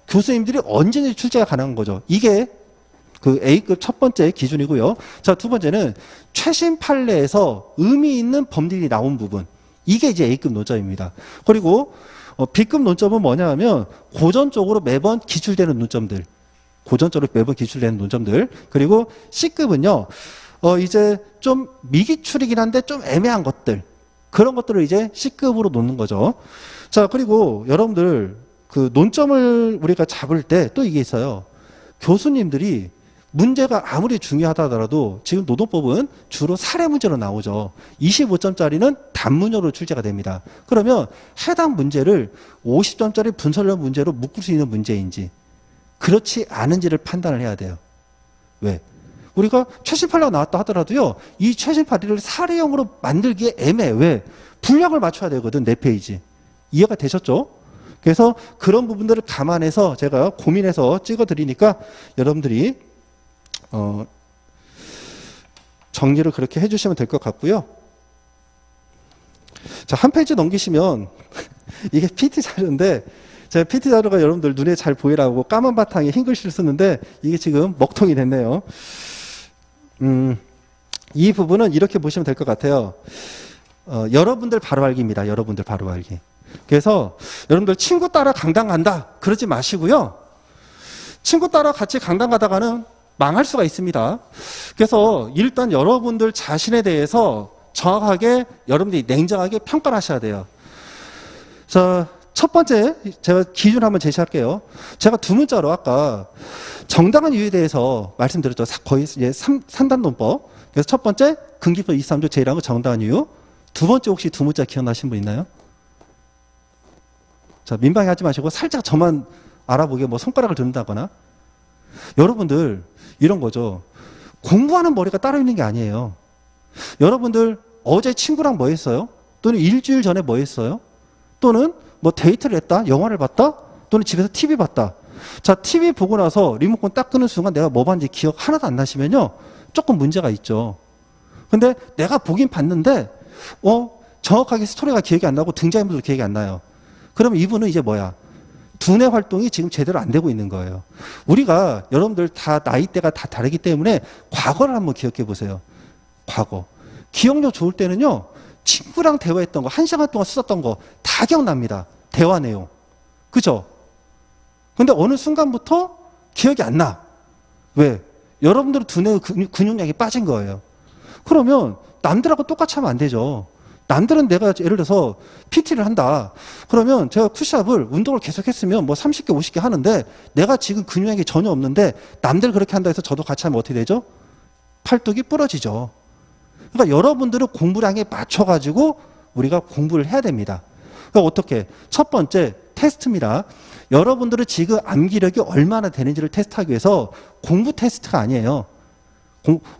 교수님들이 언제든지 출제가 가능한 거죠. 이게 그 A급 첫 번째 기준이고요. 자, 두 번째는 최신 판례에서 의미 있는 법률이 나온 부분. 이게 이제 A급 논점입니다. 그리고 B급 논점은 뭐냐 하면 고전적으로 매번 기출되는 논점들. 고전적으로 매번 기출되는 논점들. 그리고 C급은요, 이제 좀 미기출이긴 한데 좀 애매한 것들. 그런 것들을 이제 C급으로 놓는 거죠. 자, 그리고 여러분들 그 논점을 우리가 잡을 때 또 이게 있어요. 교수님들이 문제가 아무리 중요하다 하더라도 지금 노동법은 주로 사례 문제로 나오죠. 25점짜리는 단문으로 출제가 됩니다. 그러면 해당 문제를 50점짜리 분설력 문제로 묶을 수 있는 문제인지 그렇지 않은지를 판단을 해야 돼요. 왜? 우리가 최신 판례가 나왔다 하더라도요, 이 최신 판례를 사례형으로 만들기에 애매해. 왜? 분량을 맞춰야 되거든, 4페이지. 이해가 되셨죠? 그래서 그런 부분들을 감안해서 제가 고민해서 찍어드리니까 여러분들이 정리를 그렇게 해주시면 될 것 같고요. 자, 한 페이지 넘기시면 이게 PT 자료인데, 제가 PT 자료가 여러분들 눈에 잘 보이라고 까만 바탕에 흰 글씨를 쓰는데 이게 지금 먹통이 됐네요. 이 부분은 이렇게 보시면 될 것 같아요. 여러분들 바로 알기입니다. 여러분들 바로 알기. 그래서 여러분들 친구 따라 강당 간다 그러지 마시고요. 친구 따라 같이 강당 가다가는 망할 수가 있습니다. 그래서 일단 여러분들 자신에 대해서 정확하게 여러분들이 냉정하게 평가를 하셔야 돼요. 자, 첫 번째 제가 기준 한번 제시할게요. 제가 두 문자로 아까 정당한 이유에 대해서 말씀드렸죠. 거의 이제 3단 논법. 그래서 첫 번째 근기법 23조 제1항의 정당한 이유. 두 번째 혹시 두 문자 기억나신 분 있나요? 자, 민방위 하지 마시고 살짝 저만 알아보게 뭐 손가락을 든다거나. 여러분들 이런 거죠. 공부하는 머리가 따로 있는 게 아니에요. 여러분들 어제 친구랑 뭐 했어요? 또는 일주일 전에 뭐 했어요? 또는 뭐 데이트를 했다? 영화를 봤다? 또는 집에서 TV 봤다? 자, TV 보고 나서 리모컨 딱 끄는 순간 내가 뭐 봤는지 기억 하나도 안 나시면요, 조금 문제가 있죠. 근데 내가 보긴 봤는데 정확하게 스토리가 기억이 안 나고 등장인물도 기억이 안 나요. 그러면 이분은 이제 뭐야? 두뇌 활동이 지금 제대로 안 되고 있는 거예요. 우리가 여러분들 다 나이대가 다 다르기 때문에 과거를 한번 기억해 보세요. 과거. 기억력 좋을 때는요, 친구랑 대화했던 거, 1시간 동안 썼던 거 다 기억납니다. 대화 내용. 그죠? 근데 어느 순간부터 기억이 안 나. 왜? 여러분들은 두뇌 근육량이 빠진 거예요. 그러면 남들하고 똑같이 하면 안 되죠. 남들은 내가 예를 들어서 PT를 한다. 그러면 제가 푸시업을 운동을 계속 했으면 뭐 30개, 50개 하는데 내가 지금 근육량이 전혀 없는데 남들 그렇게 한다 해서 저도 같이 하면 어떻게 되죠? 팔뚝이 부러지죠. 그러니까 여러분들은 공부량에 맞춰가지고 우리가 공부를 해야 됩니다. 그러니까 어떻게? 첫 번째 테스트입니다. 여러분들은 지금 암기력이 얼마나 되는지를 테스트하기 위해서 공부 테스트가 아니에요.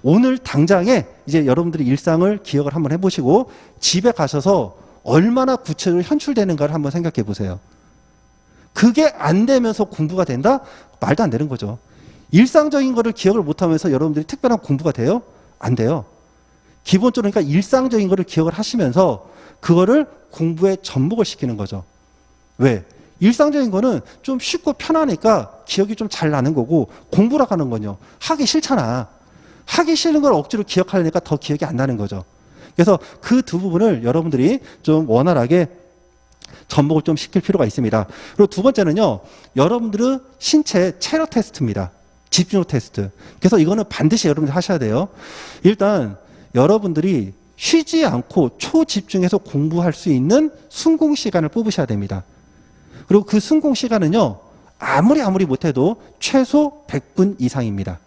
오늘 당장에 이제 여러분들이 일상을 기억을 한번 해보시고 집에 가셔서 얼마나 구체적으로 현출되는가를 한번 생각해 보세요. 그게 안 되면서 공부가 된다? 말도 안 되는 거죠. 일상적인 거를 기억을 못하면서 여러분들이 특별한 공부가 돼요? 안 돼요. 기본적으로 그러니까 일상적인 거를 기억을 하시면서 그거를 공부에 접목을 시키는 거죠. 왜? 일상적인 거는 좀 쉽고 편하니까 기억이 좀 잘 나는 거고, 공부라고 하는 건요, 하기 싫잖아. 하기 싫은 걸 억지로 기억하려니까 더 기억이 안 나는 거죠. 그래서 그 두 부분을 여러분들이 좀 원활하게 접목을 좀 시킬 필요가 있습니다. 그리고 두 번째는요, 여러분들은 신체 체력 테스트입니다. 집중력 테스트. 그래서 이거는 반드시 여러분들이 하셔야 돼요. 일단 여러분들이 쉬지 않고 초집중해서 공부할 수 있는 순공 시간을 뽑으셔야 됩니다. 그리고 그 순공 시간은요, 아무리 못해도 최소 100분 이상입니다.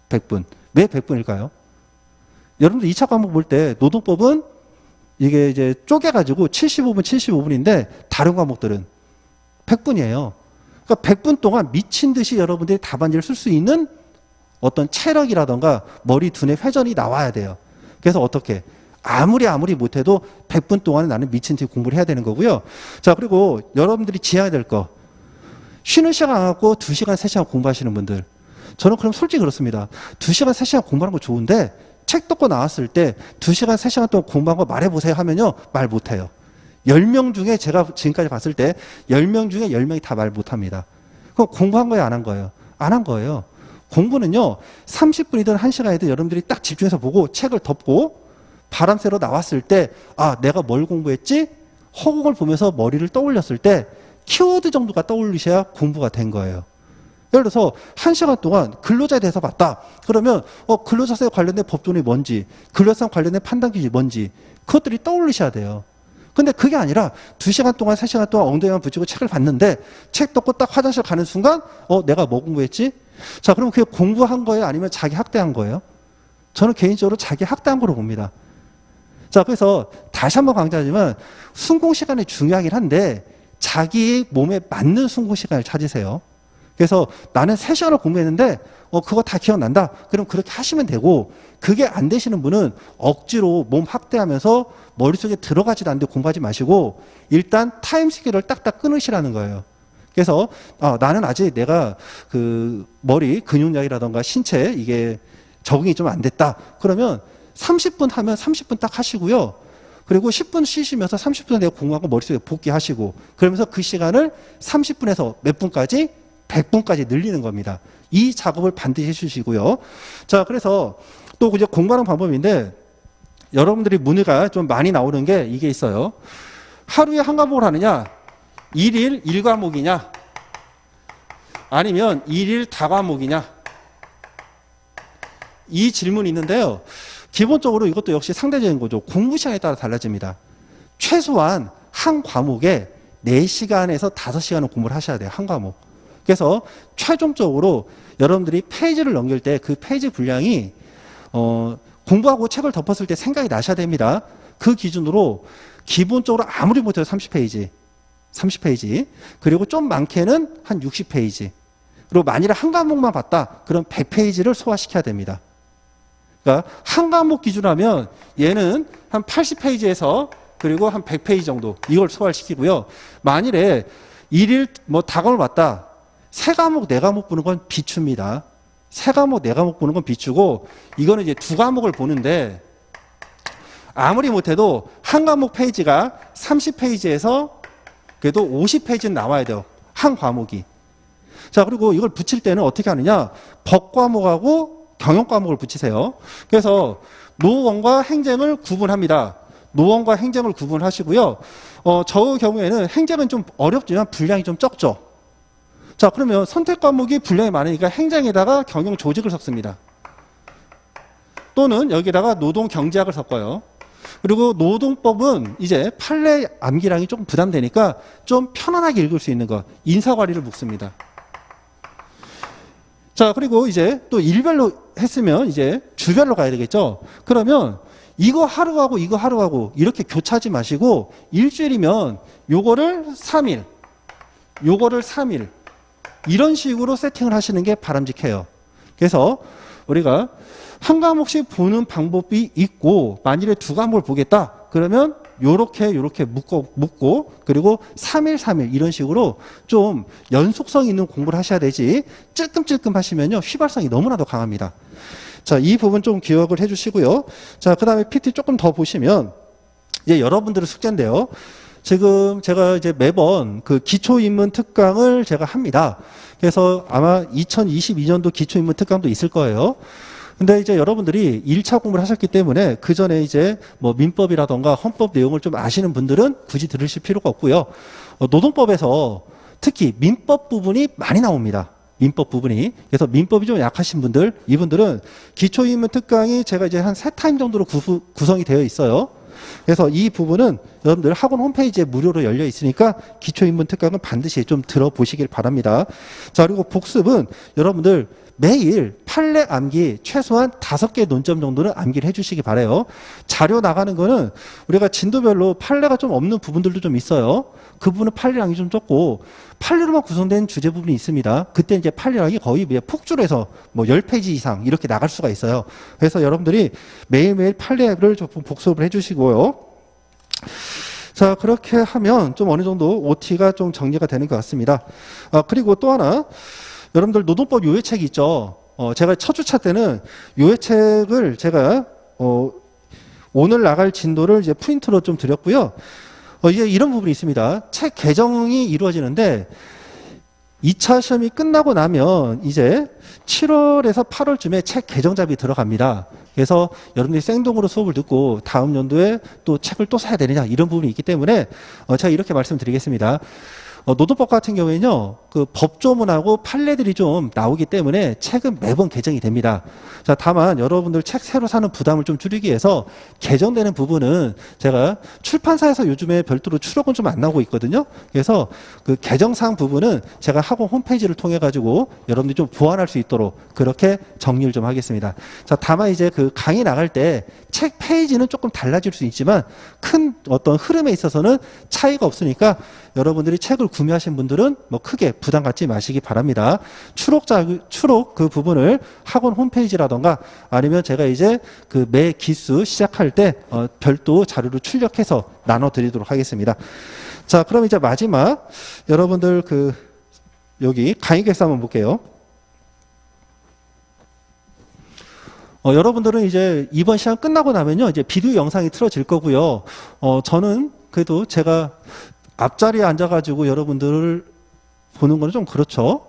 100분. 왜 100분일까요? 여러분들 2차 과목 볼 때 노동법은 이게 이제 쪼개가지고 75분인데 다른 과목들은 100분이에요. 그러니까 100분 동안 미친 듯이 여러분들이 답안지를 쓸 수 있는 어떤 체력이라던가 머리 두뇌 회전이 나와야 돼요. 그래서 어떻게? 아무리 못해도 100분 동안은 나는 미친 듯이 공부를 해야 되는 거고요. 자, 그리고 여러분들이 지어야 될 거. 쉬는 시간 안 갖고 2시간, 3시간 공부하시는 분들. 저는 그럼 솔직히 그렇습니다. 2시간, 3시간 공부하는 거 좋은데 책 덮고 나왔을 때 2시간, 3시간 동안 공부한 거 말해보세요 하면요, 말 못해요. 10명 중에 제가 지금까지 봤을 때 10명 중에 10명이 다 말 못합니다. 그럼 공부한 거예요, 안 한 거예요? 안 한 거예요. 공부는요, 30분이든 1시간이든 여러분들이 딱 집중해서 보고 책을 덮고 바람 쐬러 나왔을 때, 아, 내가 뭘 공부했지? 허공을 보면서 머리를 떠올렸을 때 키워드 정도가 떠올리셔야 공부가 된 거예요. 예를 들어서 1시간 동안 근로자에 대해서 봤다. 그러면 근로자세 관련된 법조문이 뭔지, 근로자상 관련된 판단 기준이 뭔지 그것들이 떠올리셔야 돼요. 근데 그게 아니라 2시간 동안 3시간 동안 엉덩이만 붙이고 책을 봤는데 책 덮고 딱 화장실 가는 순간 내가 뭐 공부했지? 자, 그럼 그게 공부한 거예요? 아니면 자기 학대한 거예요? 저는 개인적으로 자기 학대한 거로 봅니다. 자, 그래서 다시 한번 강조하지만 순공 시간이 중요하긴 한데 자기 몸에 맞는 순공 시간을 찾으세요. 그래서 나는 3시간을 공부했는데 그거 다 기억난다. 그럼 그렇게 하시면 되고, 그게 안 되시는 분은 억지로 몸 학대하면서 머릿속에 들어가지도 않는데 공부하지 마시고 일단 타임 스케줄을 딱딱 끊으시라는 거예요. 그래서 나는 아직 내가 그 머리 근육량이라던가 신체 이게 적응이 좀 안 됐다. 그러면 30분 하면 30분 딱 하시고요. 그리고 10분 쉬시면서 30분 내가 공부한 거 머릿속에 복귀하시고, 그러면서 그 시간을 30분에서 몇 분까지? 100분까지 늘리는 겁니다. 이 작업을 반드시 해주시고요. 자, 그래서 또 이제 공부하는 방법인데, 여러분들이 문의가 좀 많이 나오는 게 이게 있어요. 하루에 한 과목을 하느냐, 1일 1과목이냐, 아니면 1일 다과목이냐, 이 질문이 있는데요. 기본적으로 이것도 역시 상대적인 거죠. 공부 시간에 따라 달라집니다. 최소한 한 과목에 4시간에서 5시간은 공부를 하셔야 돼요. 한 과목. 그래서 최종적으로 여러분들이 페이지를 넘길 때 그 페이지 분량이 공부하고 책을 덮었을 때 생각이 나셔야 됩니다. 그 기준으로 기본적으로 아무리 못해도 30페이지, 그리고 좀 많게는 한 60페이지, 그리고 만일에 한 과목만 봤다, 그럼 100페이지를 소화시켜야 됩니다. 그러니까 한 과목 기준하면 얘는 한 80페이지에서 그리고 한 100페이지 정도 이걸 소화를 시키고요. 만일에 1일 다과목을 봤다, 3과목, 4과목 보는 건 비추입니다. 3과목, 4과목 보는 건 비추고, 이거는 이제 2과목을 보는데 아무리 못해도 한 과목 페이지가 30페이지에서 그래도 50페이지는 나와야 돼요. 한 과목이. 자, 그리고 이걸 붙일 때는 어떻게 하느냐, 법과목하고 경영과목을 붙이세요. 그래서 노원과 행정을 구분합니다. 노원과 행정을 구분하시고요. 저 경우에는 행정은 좀 어렵지만 분량이 좀 적죠. 자, 그러면 선택 과목이 분량이 많으니까 행정에다가 경영 조직을 섞습니다. 또는 여기다가 노동 경제학을 섞어요. 그리고 노동법은 이제 판례 암기량이 조금 부담되니까 좀 편안하게 읽을 수 있는 거, 인사관리를 묶습니다. 자, 그리고 이제 또 일별로 했으면 이제 주별로 가야 되겠죠. 그러면 이거 하루하고 이거 하루하고 이렇게 교차하지 마시고, 일주일이면 요거를 3일, 요거를 3일, 이런 식으로 세팅을 하시는 게 바람직해요. 그래서 우리가 한 과목씩 보는 방법이 있고, 만일에 2과목을 보겠다 그러면 요렇게 묶고 그리고 3일 3일 이런 식으로 좀 연속성 있는 공부를 하셔야 되지 찔끔찔끔 하시면요 휘발성이 너무나도 강합니다. 자, 이 부분 좀 기억을 해주시고요. 자, 그 다음에 PT 조금 더 보시면 이제 여러분들의 숙제인데요. 지금 제가 이제 매번 그 기초인문 특강을 제가 합니다. 그래서 아마 2022년도 기초인문 특강도 있을 거예요. 근데 이제 여러분들이 1차 공부를 하셨기 때문에 그 전에 이제 뭐 민법이라던가 헌법 내용을 좀 아시는 분들은 굳이 들으실 필요가 없고요. 노동법에서 특히 민법 부분이 많이 나옵니다. 민법 부분이. 그래서 민법이 좀 약하신 분들, 이분들은 기초인문 특강이 제가 이제 한 3타임 정도로 구성이 되어 있어요. 그래서 이 부분은 여러분들 학원 홈페이지에 무료로 열려 있으니까 기초인문 특강은 반드시 좀 들어보시길 바랍니다. 자, 그리고 복습은 여러분들 매일 판례 암기 최소한 5개 논점 정도는 암기를 해주시기 바라요. 자료 나가는 거는 우리가 진도별로 판례가 좀 없는 부분들도 좀 있어요. 그 부분은 판례량이 좀 적고 판례로만 구성된 주제 부분이 있습니다. 그때 이제 판례량이 거의 폭줄해서 뭐 10페이지 이상 이렇게 나갈 수가 있어요. 그래서 여러분들이 매일매일 판례를 좀 복습을 해주시고요. 자, 그렇게 하면 좀 어느 정도 OT가 좀 정리가 되는 것 같습니다. 그리고 또 하나, 여러분들 노동법 요약책이 있죠. 제가 첫 주차 때는 요약책을 제가 오늘 나갈 진도를 이제 프린트로 좀 드렸고요. 이제 이런 부분이 있습니다. 책 개정이 이루어지는데 2차 시험이 끝나고 나면 이제 7월에서 8월쯤에 책 개정잡이 들어갑니다. 그래서 여러분들이 생동으로 수업을 듣고 다음 연도에 또 책을 또 사야 되느냐 이런 부분이 있기 때문에 제가 이렇게 말씀드리겠습니다. 노동법 같은 경우에는요, 그 법조문하고 판례들이 좀 나오기 때문에 책은 매번 개정이 됩니다. 자, 다만 여러분들 책 새로 사는 부담을 좀 줄이기 위해서 개정되는 부분은 제가 출판사에서 요즘에 별도로 추록은 좀 안 나오고 있거든요. 그래서 그 개정사항 부분은 제가 학원 홈페이지를 통해 가지고 여러분들이 좀 보완할 수 있도록 그렇게 정리를 좀 하겠습니다. 자, 다만 이제 그 강의 나갈 때 책 페이지는 조금 달라질 수 있지만 큰 어떤 흐름에 있어서는 차이가 없으니까 여러분들이 책을 구매하신 분들은 뭐 크게 부담 갖지 마시기 바랍니다. 추록 그 부분을 학원 홈페이지라던가 아니면 제가 이제 그 매 기수 시작할 때 별도 자료를 출력해서 나눠드리도록 하겠습니다. 자, 그럼 이제 마지막 여러분들 그 여기 강의 계획서 한번 볼게요. 여러분들은 이제 이번 시간 끝나고 나면요 이제 비디오 영상이 틀어질 거고요. 저는 그래도 제가 앞자리에 앉아가지고 여러분들을 보는 거는 좀 그렇죠.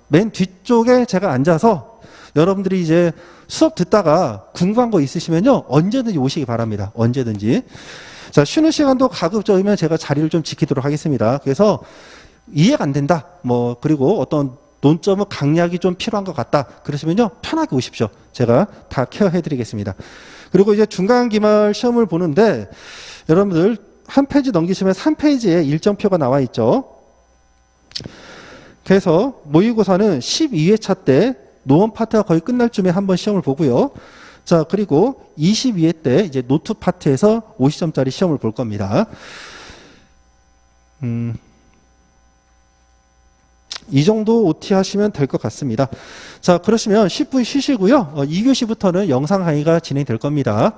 맨 뒤쪽에 제가 앉아서 여러분들이 이제 수업 듣다가 궁금한 거 있으시면요 언제든지 오시기 바랍니다. 언제든지. 자, 쉬는 시간도 가급적이면 제가 자리를 좀 지키도록 하겠습니다. 그래서 이해가 안 된다. 뭐 그리고 어떤 논점은 강약이 좀 필요한 것 같다. 그러시면요 편하게 오십시오. 제가 다 케어해 드리겠습니다. 그리고 이제 중간 기말 시험을 보는데 여러분들 한 페이지 넘기시면 3페이지에 일정표가 나와 있죠. 그래서 모의고사는 12회차 때 노원 파트가 거의 끝날 쯤에 한번 시험을 보고요. 자, 그리고 22회 때 이제 노트 파트에서 50점짜리 시험을 볼 겁니다. 이 정도 OT 하시면 될 것 같습니다. 자, 그러시면 10분 쉬시고요. 2교시부터는 영상 강의가 진행될 겁니다.